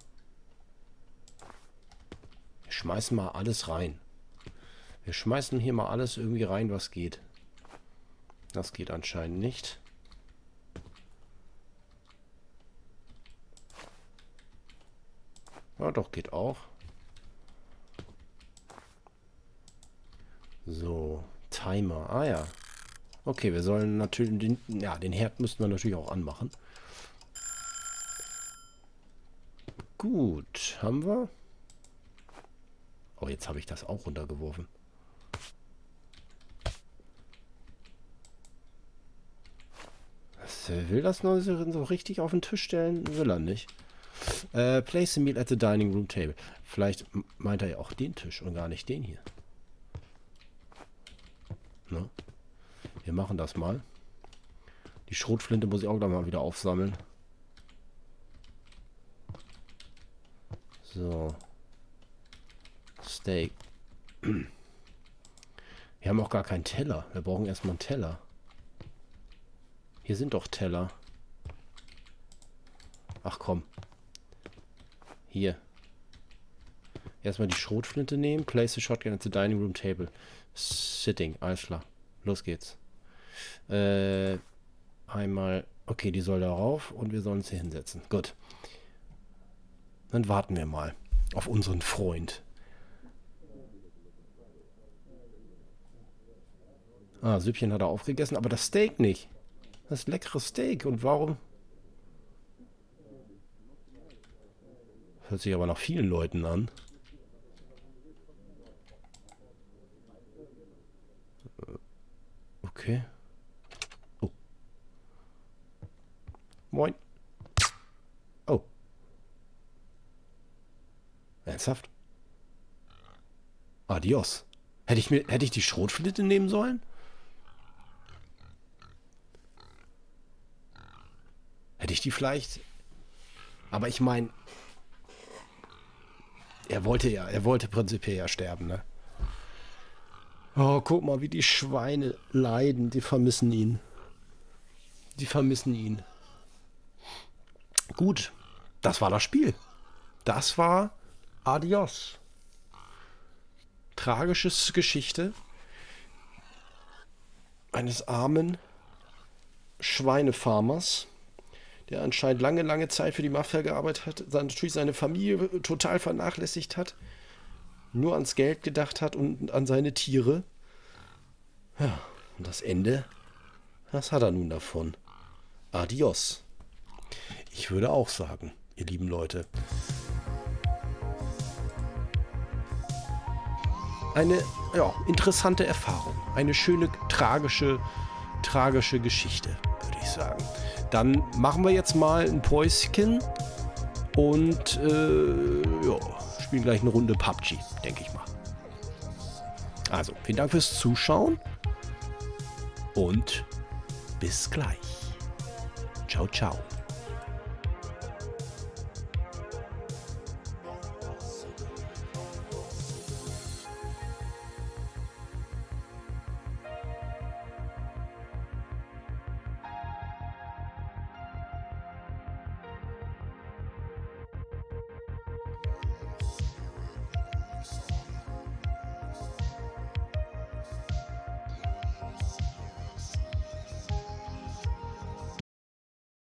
Wir schmeißen mal alles rein. Wir schmeißen hier mal alles irgendwie rein, was geht. Das geht anscheinend nicht. Ja, doch, geht auch. So, Timer. Ah ja. Okay, wir sollen natürlich... den Herd müssten wir natürlich auch anmachen. Gut, haben wir. Oh, jetzt habe ich das auch runtergeworfen. Will das nur so richtig auf den Tisch stellen? Will er nicht. Place the meal at the dining room table. Vielleicht meint er ja auch den Tisch und gar nicht den hier. Ne? Wir machen das mal. Die Schrotflinte muss ich auch gleich mal wieder aufsammeln. So. Steak. Wir haben auch gar keinen Teller. Wir brauchen erstmal einen Teller. Hier sind doch Teller. Ach komm. Hier. Erstmal die Schrotflinte nehmen. Place the shotgun at the dining room table. Sitting. Alles klar. Los geht's. Einmal. Okay, die soll da rauf und wir sollen uns hier hinsetzen. Gut. Dann warten wir mal auf unseren Freund. Ah, Süppchen hat er aufgegessen, aber das Steak nicht. Das leckere Steak. Und warum? Hört sich aber nach vielen Leuten an. Okay. Oh. Moin. Oh. Ernsthaft? Adios. Hätte ich die Schrotflinte nehmen sollen? Hätte ich die vielleicht? Aber ich meine, er wollte prinzipiell ja sterben, ne? Oh, guck mal, wie die Schweine leiden. Die vermissen ihn. Die vermissen ihn. Gut, das war das Spiel. Das war Adios. Tragische Geschichte eines armen Schweinefarmers, der anscheinend lange Zeit für die Mafia gearbeitet hat, natürlich seine Familie total vernachlässigt hat, nur ans Geld gedacht hat und an seine Tiere. Ja, und das Ende, das hat er nun davon. Adios. Ich würde auch sagen, ihr lieben Leute. Eine interessante Erfahrung. Eine schöne, tragische Geschichte, würde ich sagen. Dann machen wir jetzt mal ein Päuschen und spielen gleich eine Runde PUBG, denke ich mal. Also, vielen Dank fürs Zuschauen und bis gleich. Ciao, ciao.